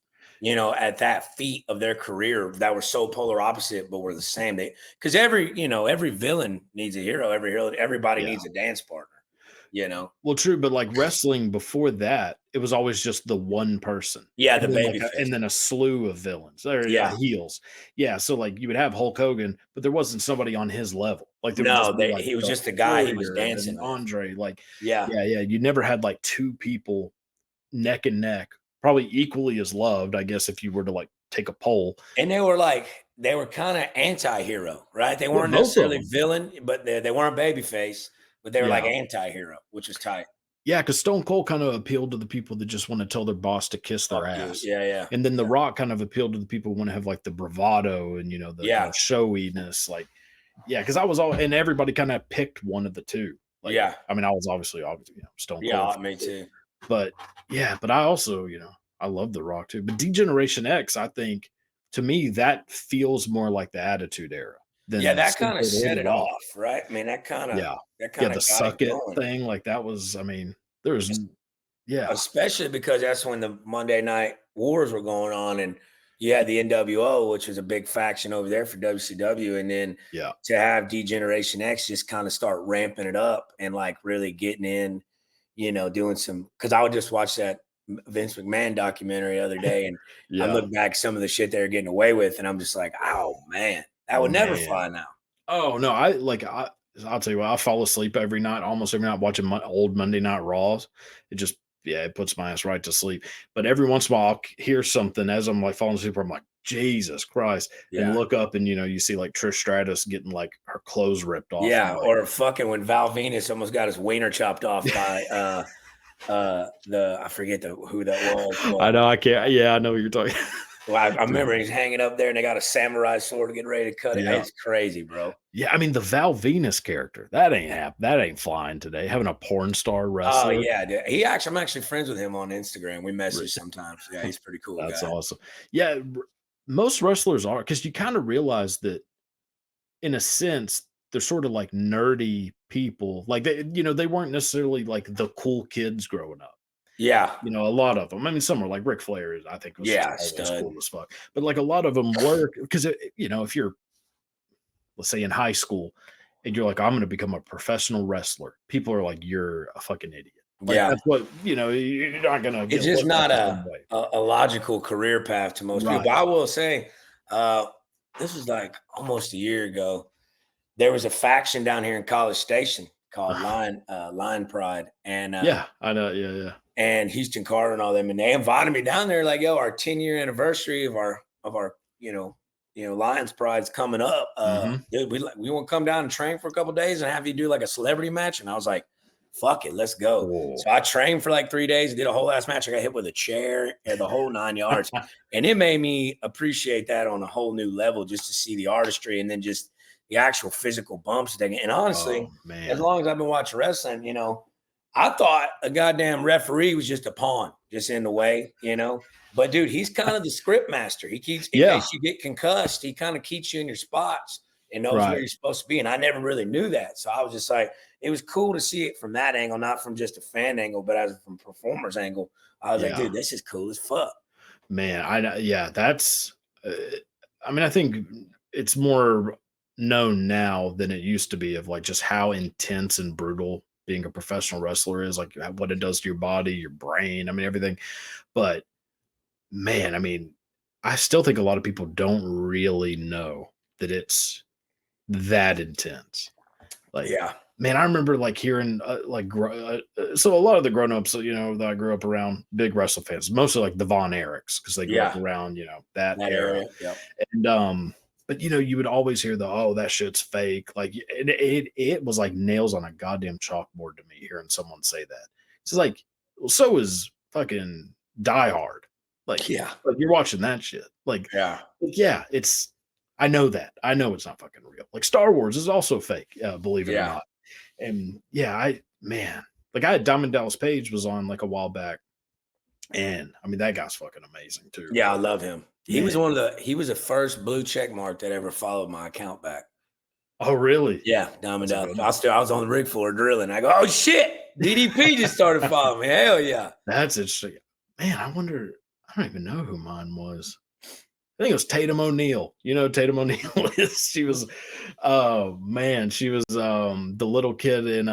at that feat of their career that were so polar opposite, but were the same. Because every villain needs a hero. Everybody Yeah. needs a dance partner. Well, true, but like wrestling before that, it was always just the one person, Yeah, the and then like baby face. and then a slew of villains or Yeah. heels. Yeah, so like you would have Hulk Hogan, but there wasn't somebody on his level. Like there would No, just be like he was the just the guy he was Warrior and then dancing with. Andre. Like, Yeah. yeah, you never had like two people neck and neck, probably equally as loved, I guess, if you were to like take a poll. And they were kind of anti-hero, right? They Yeah, weren't both of necessarily them. villain, but they weren't babyface, but they were like Yeah. anti-hero, which was tight. Yeah, because Stone Cold kind of appealed to the people that just want to tell their boss to kiss their Fuck you. ass. Yeah, yeah. And then The Yeah. Rock kind of appealed to the people who want to have like the bravado and the Yeah. showiness. Like, yeah, because I was all and everybody kind of picked one of the two. Like, Yeah. I mean, I was obviously Stone Cold. Yeah, me too. But yeah, but I also, I love The Rock too. But Degeneration X, I think to me, that feels more like the Attitude Era Yeah, than that Stone kind of Cold or set The it Rock. off, right? I mean, Yeah. that Yeah, kind the of got it suck it going. thing, like that was, I mean, there's yeah. Especially because that's when the Monday Night Wars were going on, and you had the NWO, which was a big faction over there for WCW, and then Yeah. to have Degeneration X just kind of start ramping it up and like really getting in, doing some. Because I would just watch that Vince McMahon documentary the other day, and I Yeah. look back some of the shit they were getting away with, and I'm just like, oh man, that would never Man. fly now. Oh, no, I'll tell you what, I fall asleep every night, almost every night watching my old Monday Night Raws. It just yeah, it puts my ass right to sleep. But every once in a while, I'll hear something as I'm like falling asleep. I'm like, Jesus Christ, and Yeah. look up and you see like Trish Stratus getting like her clothes ripped off. Yeah, I'm like, or fucking when Val Venus almost got his wiener chopped off by I forget who that was, but I know I can't. Yeah, I know what you're talking. well, I remember he's hanging up there and they got a samurai sword to get ready to cut it. Yeah, It's crazy, bro. yeah. I mean, the Val Venus character that ain't flying today. Having a porn star Oh wrestler. yeah, dude. I'm actually friends with him on Instagram. We message sometimes. Yeah, he's a pretty cool That's guy. awesome. Yeah, most wrestlers are because you kind of realize that in a sense they're sort of like nerdy people. Like they weren't necessarily like the cool kids growing up. Yeah, A lot of them. I mean, some are like Ric Flair. I think was just yeah, always stud. cool as fuck. But like a lot of them were because if you're let's say in high school and you're like I'm going to become a professional wrestler, people are like you're a fucking idiot. Like Yeah. that's what you're not going to It's get just looked at not the same way. a logical career path to most people. Right. But I will say, uh, this was like almost a year ago. There was a faction down here in College Station called Line Pride, Yeah, I know. Yeah, yeah. and Houston Carter and all them, and they invited me down there. Like, yo, our 10-year anniversary of our Lions Pride's coming up. Mhm. Dude, we want to come down and train for a couple days and have you do like a celebrity match. And I was like, fuck it, let's go. Cool. So I trained for like 3 days, did a whole ass match. I got hit with a chair and the whole 9 yards. And it made me appreciate that on a whole new level, just to see the artistry and then just the actual physical bumps. And honestly, Oh, man. as long as I've been watching wrestling, I thought a goddamn referee was just a pawn, just in the way. But dude, he's kind of the script master. He keeps, in Yeah. case you get concussed, he kind of keeps you in your spots and knows where Right. you're supposed to be. And I never really knew that. So I was just like, it was cool to see it from that angle, not from just a fan angle, but as from performer's angle. I was like, Yeah. dude, this is cool as fuck. Man, yeah, that's I mean, I think it's more known now than it used to be of like just how intense and brutal being a professional wrestler is, like what it does to your body, your brain, I mean everything. But man, I mean, I still think a lot of people don't really know that it's that intense. Like, Yeah. man, I remember like hearing so a lot of the grown-ups, that I grew up around, big wrestling fans, mostly like the Von Erichs, because they grew up Yeah. around, that That era. area. Yep. And but you would always hear that shit's fake. Like it was like nails on a goddamn chalkboard to me hearing someone say that. It's like, well, so is fucking Die Hard. Like, Yeah. like you're watching that shit. Yeah. Yeah, it's. I know that. I know it's not fucking real. Like Star Wars is also fake, believe it or Yeah. not. And yeah, like I had Diamond Dallas Page was on like a while back, and I mean that guy's fucking amazing too. Yeah, I But love him. man, He was the first blue check mark that ever followed my account back. oh really? Yeah, Diamond That's a Dallas. good one. I was on the rig floor drilling. I go, oh shit, DDP just started following me. Hell yeah. That's interesting. Man, I wonder. I don't even know who mine was. I think it was Tatum O'Neal. You know who Tatum O'Neal is. She was, oh man, she was the little kid in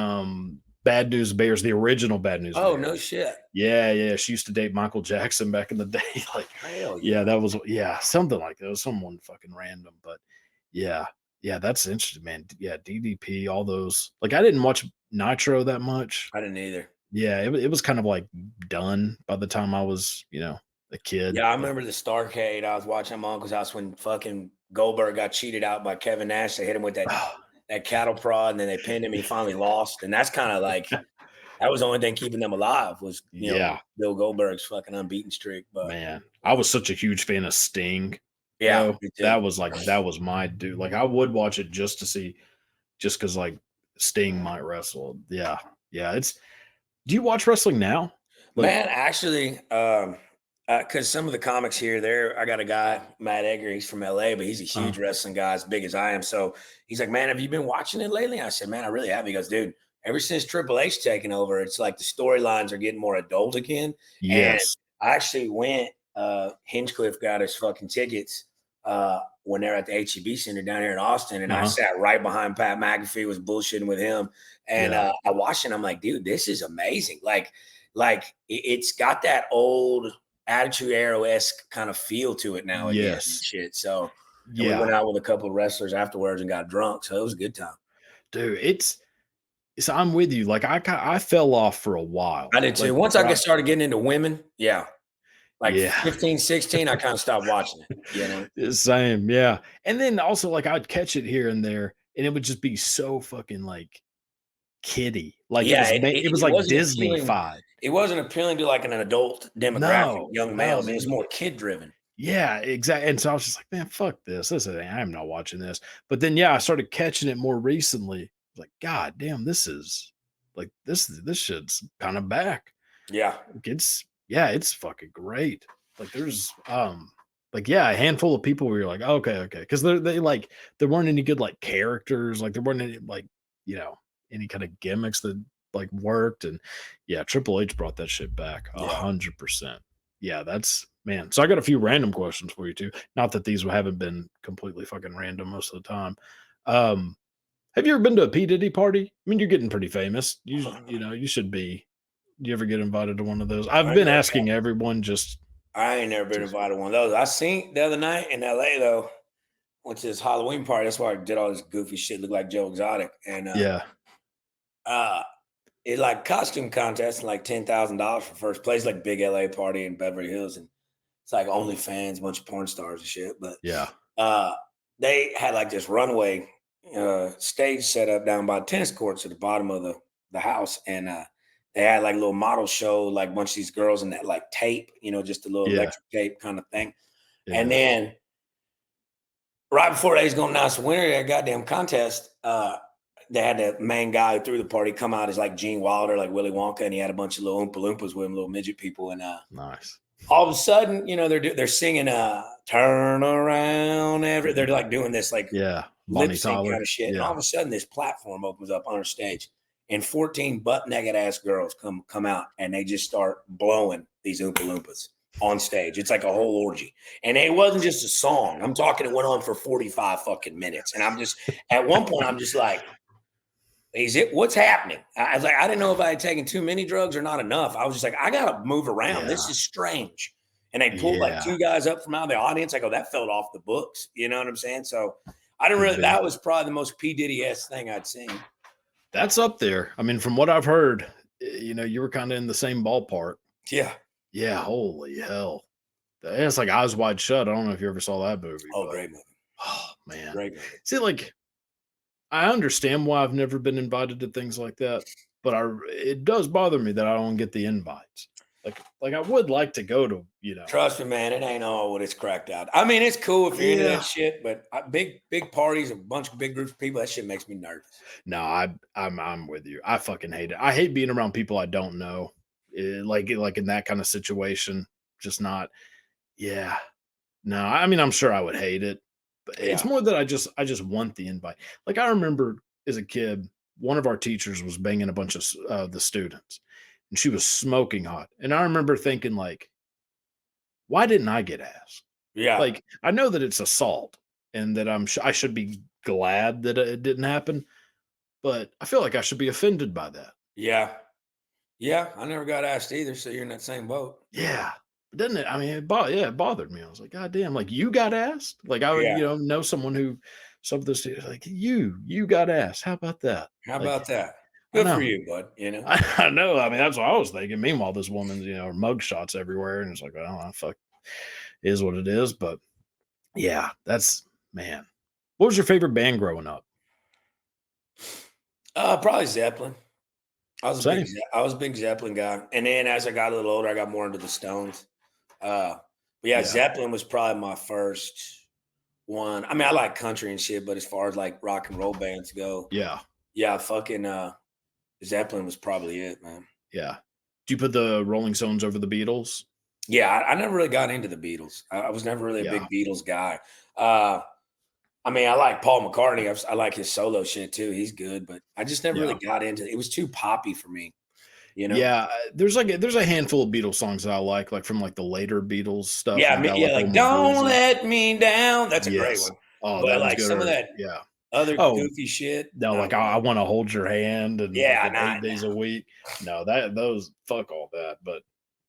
Bad News Bears, the original Bad News Oh no Bears. shit. Yeah, yeah. She used to date Michael Jackson back in the day. Like, Hell yeah, yeah. that was something like that. It was someone fucking random, but yeah, yeah, that's interesting, man. Yeah, DDP, all those. Like, I didn't watch Nitro that much. I didn't either. Yeah, it was kind of like done by the time I was, a kid. Yeah, I But remember the Starcade. I was watching at my uncle's house when fucking Goldberg got cheated out by Kevin Nash. They hit him with that cattle prod, and then they pinned him. He finally lost, and that's kind of like that was the only thing keeping them alive was yeah, Bill Goldberg's fucking unbeaten streak. But man, I was such a huge fan of Sting. yeah, Though me too. that was my dude. Like I would watch it just to see, just because like Sting might wrestle. Yeah, yeah. It's. Do you watch wrestling now? Like, Man, actually, because some of the comics here, there, I got a guy, Matt Egger. He's from LA, but he's a uh, huge wrestling guy, as big as I am. So he's like, "Man, have you been watching it lately?" I said, "Man, I really have." He goes, "Dude, ever since Triple H taking over, it's like the storylines are getting more adult again." And yes, I actually went. Hinchcliffe got us fucking tickets when they're at the HEB Center down here in Austin, and I uh-huh, sat right behind Pat McAfee. Was bullshitting with him, and yeah, I watched it. And I'm like, "Dude, this is amazing!" It's got that old Attitude Era-esque kind of feel to it now again and yes, shit. So, and we yeah, went out with a couple of wrestlers afterwards and got drunk. So it was a good time. dude. It's. I'm with you. Like I fell off for a while. I did too. Like Once I right, get started getting into women, yeah, like yeah. 15, 16, I kind of stopped watching it, Same, yeah. And then also like I'd catch it here and there, and it would just be so fucking like kiddie. Like Yeah, it was it like wasn't Disney appealing. five. It wasn't appealing to like an adult demographic, No, young no, males. It man. was more kid driven. Yeah, exactly. And so I was just like, man, fuck this. I'm not watching this. But then yeah, I started catching it more recently. Like, God damn, this shit's kind of back. Yeah, Like, it's fucking great. Like there's like yeah, a handful of people where you're like, okay, okay. Because there weren't any good like characters, like there weren't any like, you know, any kind of gimmicks that like worked. And yeah, Triple H brought that shit back 100%. Yeah, that's man. So I got a few random questions for you too. Not that these haven't been completely fucking random most of the time. Um, have you ever been to a P Diddy party? I mean, you're getting pretty famous. You should be. Do you ever get invited to one of those? I've I been never asking everyone just I ain't never been just invited to one of those. I seen the other night in LA though. Went to this Halloween party. That's why I did all this goofy shit, look like Joe Exotic. And yeah, uh it like costume contest and like $10,000 for first place, like big LA party in Beverly Hills. And it's like OnlyFans, a bunch of porn stars and shit. But yeah, uh they had like this runway stage set up down by tennis courts at the bottom of the house. And they had like a little model show, like a bunch of these girls in that like tape, just a little yeah, electric tape kind of thing. And yeah, then right before they was gonna announce the winner of that goddamn contest, they had the main guy who threw the party come out as like Gene Wilder, like Willy Wonka, and he had a bunch of little Oompa Loompas with him, little midget people. And nice. all of a sudden, they're singing "Turn Around." They're like doing this like Yeah, lip Bonnie sync kind Tyler. of shit, and all Yeah, of a sudden, this platform opens up on her stage, and 14 butt naked ass girls come out, and they just start blowing these Oompa Loompas on stage. It's like a whole orgy. And it wasn't just a song. I'm talking, it went on for 45 fucking minutes. And I'm just, at one point, I'm just like, what's happening? I was like, I didn't know if I had taken too many drugs or not enough. I was just like, I got to move around. yeah, This is strange. And they pulled like yeah. two guys up from out of the audience. I go, that fell off the books. You know what I'm saying? So I didn't Could really, be. that was probably the most P. Diddy-esque thing I'd seen. That's up there. I mean, from what I've heard, you were kind of in the same ballpark. Yeah. Yeah, holy hell. It's like Eyes Wide Shut. I don't know if you ever saw that movie, Oh, but great movie. oh man. Great movie. See, like I understand why I've never been invited to things like that, but it does bother me that I don't get the invites. Like I would like to go to, Trust me, man, it ain't all what it's cracked out. I mean, it's cool if you're into yeah. that shit, but big parties, a bunch of big groups of people, that shit makes me nervous. No, I'm with you. I fucking hate it. I hate being around people I don't know. Like in that kind of situation, just not. Yeah. No, I mean I'm sure I would hate it, but it's Yeah, more that I just want the invite. Like I remember as a kid, one of our teachers was banging a bunch of the students, and she was smoking hot. And I remember thinking like, why didn't I get asked? yeah, Like I know that it's assault, and that I should be glad that it didn't happen, but I feel like I should be offended by that. yeah, yeah. I never got asked either, so you're in that same boat. Yeah. Doesn't it? I mean, it bothered me. I was like, God damn, like you got asked? Like I would, Yeah. know someone who some of those like you got asked. How about that? How Like, about that? I Good for know. you, bud. You know? I know. I mean, that's what I was thinking. Meanwhile, this woman's, mug shots everywhere. And it's like, well, fuck is what it is. But yeah, that's man. What was your favorite band growing up? Probably Zeppelin. Same. I was a big Zeppelin guy, and then as I got a little older, I got more into the Stones. Uh, but yeah, Yeah. Zeppelin was probably my first one. I mean, I like country and shit, but as far as like rock and roll bands go, Yeah. yeah, fucking Zeppelin was probably it, man. Yeah. Do you put the Rolling Stones over the Beatles? Yeah, I never really got into the Beatles. I was never really a Yeah. big Beatles guy. Uh, I mean, I like Paul McCartney. I like his solo shit too. He's good, but I just never really Yeah. got into it. It was too poppy for me, you know? Yeah, there's a handful of Beatles songs that I like from like the later Beatles stuff, Yeah, and got yeah, like a like little more "Don't bluesy. Let Me Down." That's a great Yes. one. Oh, But that one's like good. some of Or that yeah. other Oh goofy shit, no, not like really. I want to hold your hand and Yeah, fucking not 8 days a week. No, that those fuck all that. But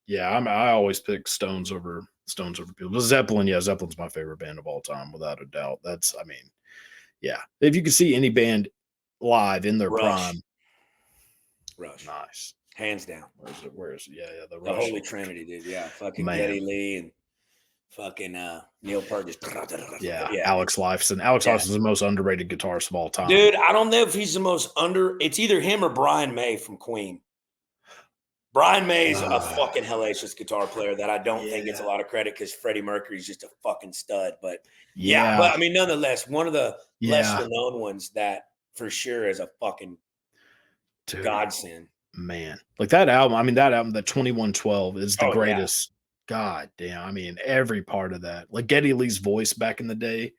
yeah, I always pick Stones over Beatles. But Zeppelin, yeah, Zeppelin's my favorite band of all time, without a doubt. That's I mean, yeah. If you could see any band live in their Rush, prime, Rush, nice. hands down. Where's it? Where's yeah, the The Rush. Holy Trinity, dude. Yeah, fucking Man. Geddy Lee and fucking Neil Peart just Yeah, yeah, Alex Lifeson. Alex yeah. Lifeson's the most underrated guitarist of all time. Dude, I don't know if he's the most it's either him or Brian May from Queen. Brian May is a Uh, fucking hellacious guitar player that I don't think gets a yeah, lot of credit because Freddie Mercury's just a fucking stud. But yeah, yeah, but I mean, nonetheless, one of the lesser yeah, known ones that for sure is a fucking dude, godsend. man. Like that album, I mean, that album, the 2112 is the Oh yeah. greatest. God damn. I mean, every part of that. Like Geddy Lee's voice back in the day.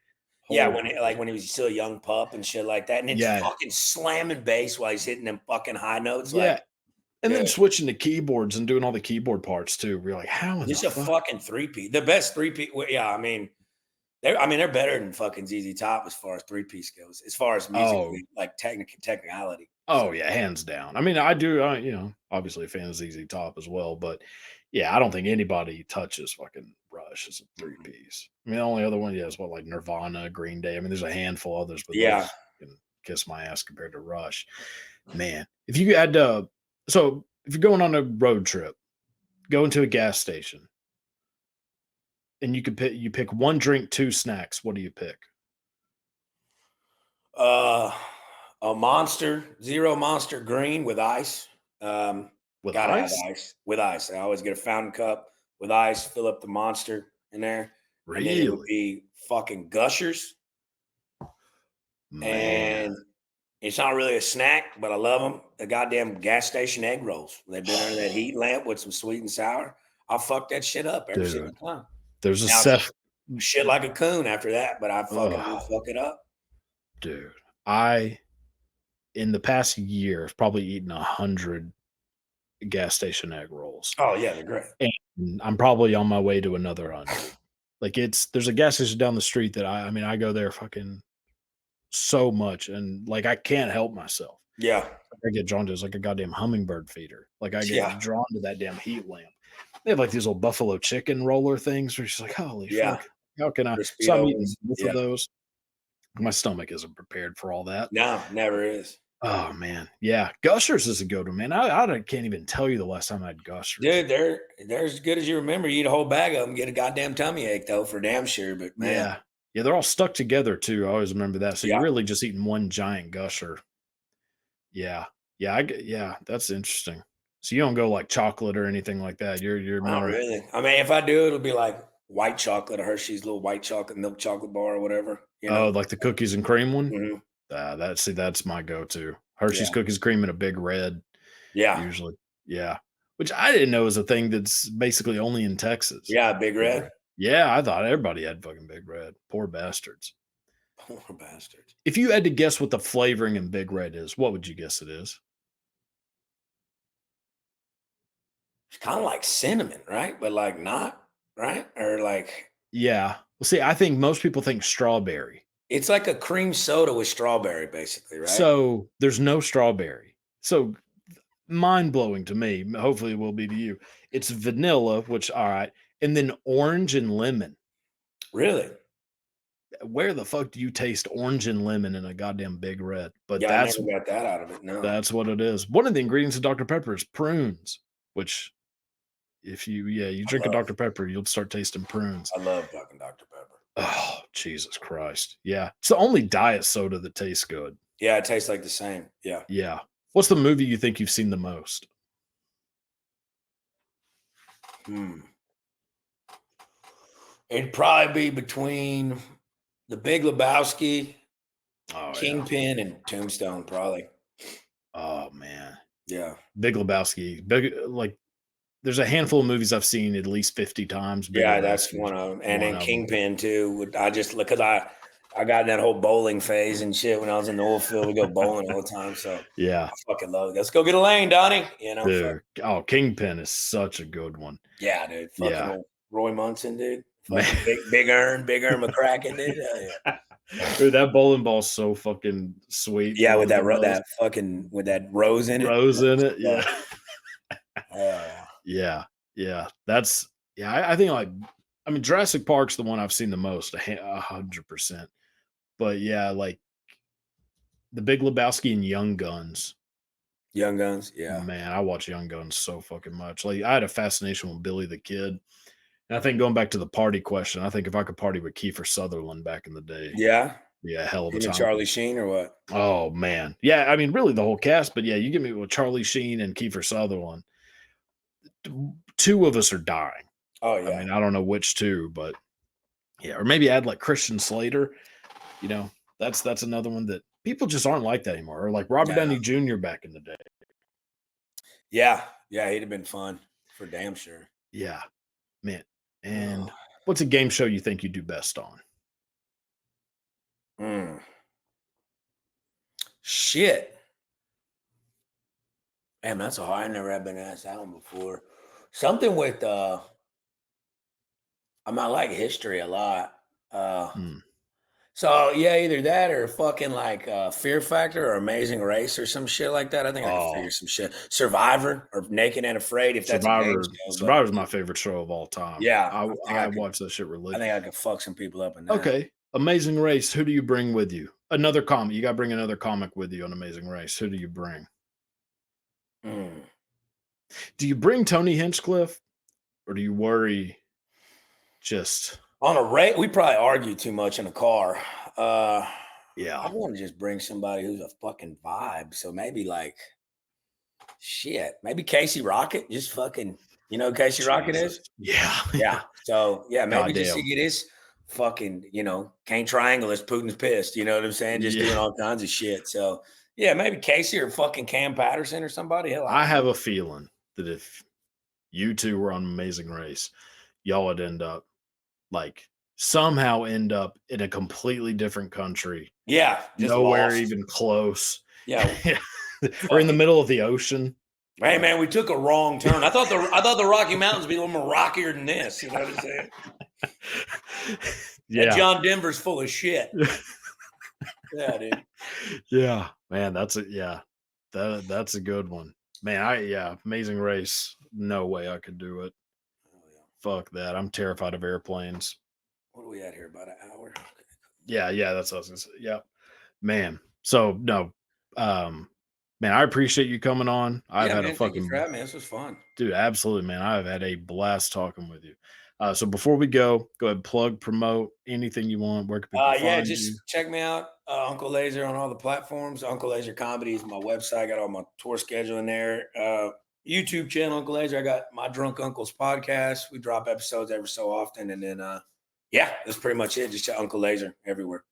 Yeah, Holy when he was still a young pup and shit like that, and it's yeah, fucking slamming bass while he's hitting them fucking high notes, like, yeah. And then dude, switching to keyboards and doing all the keyboard parts too. We're like, how in the just a fuck? fucking three-piece. The best three-piece. Yeah, I mean, they're better than fucking ZZ Top as far as three-piece goes, as far as Oh, musically, like technicality. oh So yeah, hands down. I mean, I do, obviously a fan of ZZ Top as well, but yeah, I don't think anybody touches fucking Rush as a three mhm. piece. I mean, the only other one, yeah, is what like Nirvana, Green Day. I mean, there's a handful of others, but Yeah. those can kiss my ass compared to Rush. Man, if you had to, so if you're going on a road trip, go into a gas station, and you pick one drink, two snacks. What do you pick? Uh, a Monster, Zero Monster Green with ice. Um, With Gotta have ice? ice. With ice. I always get a fountain cup with ice, fill up the Monster in there, and then it would Really? be fucking Gushers. Man. And it's not really a snack, but I love them. The goddamn gas station egg rolls. They've been under that heat lamp with some sweet and sour. I'll fuck that shit up every single Dude, time. there's a Now, Seth. shit like a coon after that, but I fucking will Oh, fuck it up. dude. I in the past year have probably eaten 100 gas station egg rolls, Oh yeah, they're great. and I'm probably on my way to another 100. Like there's a gas station down the street that I mean I go there fucking so much, and like I can't help myself. Yeah, I get drawn to it's like a goddamn hummingbird feeder. Like I yeah, get drawn to that damn heat lamp. They have like these little buffalo chicken roller things where she's like, holy yeah. fuck, how can I? So I'm eating Crispitos. both of Yeah. those. My stomach isn't prepared for all that. No, never is. Oh man, yeah, Gushers is a good one, man. I can't even tell you the last time I had Gushers. Dude, they're as good as you remember. You eat a whole bag of them, get a goddamn tummy ache though, for damn sure. But man, Yeah, yeah, they're all stuck together too. I always remember that. So you're yeah, really just eating one giant Gusher. Yeah, Yeah, that's interesting. So you don't go like chocolate or anything like that. You're Not more really. I mean, if I do, it'll be like white chocolate, a Hershey's little white chocolate milk chocolate bar or whatever. oh, like the cookies and cream one? Mhm. That's my go-to. Yeah, Hershey's cookies cream in a big red, yeah, usually. Yeah. Which I didn't know is a thing that's basically only in Texas. yeah. Big Big red. Red. Yeah, I thought everybody had fucking Big Red. Poor bastards. Poor bastards. If you had to guess what the flavoring in Big Red is, what would you guess it is? It's kind of like cinnamon, right? But like not, right? Or like Yeah. Well, see, I think most people think strawberry. it's like a cream soda with strawberry, basically, right? So there's no strawberry. So mind blowing to me. Hopefully, it will be to you. It's vanilla, which all right, and then orange and lemon. Really? Where the fuck do you taste orange and lemon in a goddamn Big Red? But Yeah, I never got that out of it. No, that's what it is. One of the ingredients of Dr. Pepper is prunes, which if you I drink a love, Dr. Pepper, you'll start tasting prunes. I love fucking Dr Pepper. Oh, Jesus Christ. Yeah. It's the only diet soda that tastes good. Yeah, it tastes like the same. Yeah. Yeah. What's the movie you think you've seen the most? Hmm. It'd probably be between The Big Lebowski, Oh yeah. Kingpin, and Tombstone. Probably. Oh man. Yeah. Big Lebowski. Big like there's a handful of movies I've seen at least 50 times. Big Yeah, that's Lebowski is one of them. And one then of them. Kingpin too. I just because I got in that whole bowling phase and shit when I was in the oil field. We go bowling all the time, so Yeah. I fucking love it. Let's go get a lane, Donnie. Fuck. Dude. Oh, Kingpin is such a good one. Yeah, dude. Fucking Yeah. old Roy Munson, dude. Man. Fucking Big Earn McCracken, dude. Hell yeah. Dude, that bowling ball's so fucking sweet. The Yeah, one with with the that fucking with that rose in it. rose in it. Yeah. Yeah. Yeah. Yeah. Yeah. That's yeah, I think like I mean Jurassic Park's the one I've seen the most, 100%. But yeah, like The Big Lebowski and Young Guns. Young Guns. Yeah. Man, I watch Young Guns so fucking much. Like I had a fascination with Billy the Kid. And I think going back to the party question, I think if I could party with Kiefer Sutherland back in the day, Yeah. yeah, hell of a Him and time. Charlie Sheen or what? Oh man. Yeah, I mean really the whole cast, but yeah, you get me with Charlie Sheen and Kiefer Sutherland. Two of us are dying. Oh I yeah. mean, I don't know which two, but yeah, or maybe add like Christian Slater. You know, that's another one that people just aren't like that anymore. Or like Robert Yeah. Downey Jr. back in the day. Yeah. Yeah. He'd have been fun for damn sure. Yeah, man. And Oh. what's a game show you think you do best on? Mm. Shit. Man, that's a hard. I never have been asked that one before. Something with I mean, I like history a lot. Uh Hmm. so yeah, either that or fucking like Fear Factor or Amazing Race or some shit like that. I think I could Oh, figure some shit. Survivor or Naked and Afraid if that's a game show. But Survivor's my favorite show of all time. yeah, I watch that shit I religiously. think I could fuck some people up in that. Okay. Amazing Race. Who do you bring with you? Another comic. You got to bring another comic with you on Amazing Race. Who do you bring? Mm. Do you bring Tony Hinchcliffe or do you worry just, On a rate, we probably argue too much in a car. I yeah, want to just bring somebody who's a fucking vibe. So maybe like shit, maybe Casey Rocket, just fucking, you know who Casey Rocket is? Jesus. Yeah. Yeah. So yeah, maybe just to Goddamn. get his fucking, can't triangle this Putin's pissed. You know what I'm saying? Just doing Yeah. all kinds of shit. So yeah, maybe Casey or fucking Cam Patterson or somebody. Hell, I have a feeling that if you two were on Amazing Race, y'all would end up like somehow end up in a completely different country, yeah, just nowhere lost. even close, Yeah. or in the Fucking, middle of the ocean. hey man, we took a wrong turn. I thought the Rocky Mountains would be a little more rockier than this. You know what I'm saying? That Yeah. John Denver's full of shit. Yeah, dude. Yeah, man, that's a good one. Man, Amazing Race. No way I could do it. Oh, yeah. Fuck that. I'm terrified of airplanes. What are we at here? About an hour? Okay. Yeah, that's what I was gonna say. Yeah. Man. So no, man, I appreciate you coming on. I've Yeah, had a man. Thank you for fucking having me. This was fun. dude, absolutely, man. I've had a blast talking with you. So before we go ahead, plug, promote anything you want. Where can people Yeah, find you? just check me out. Uncle Lazer on all the platforms. Uncle Lazer Comedy is my website. I got all my tour schedule in there. YouTube channel, Uncle Lazer. I got my Drunk Uncles podcast. We drop episodes every so often. And then, yeah, that's pretty much it. Just Uncle Lazer everywhere.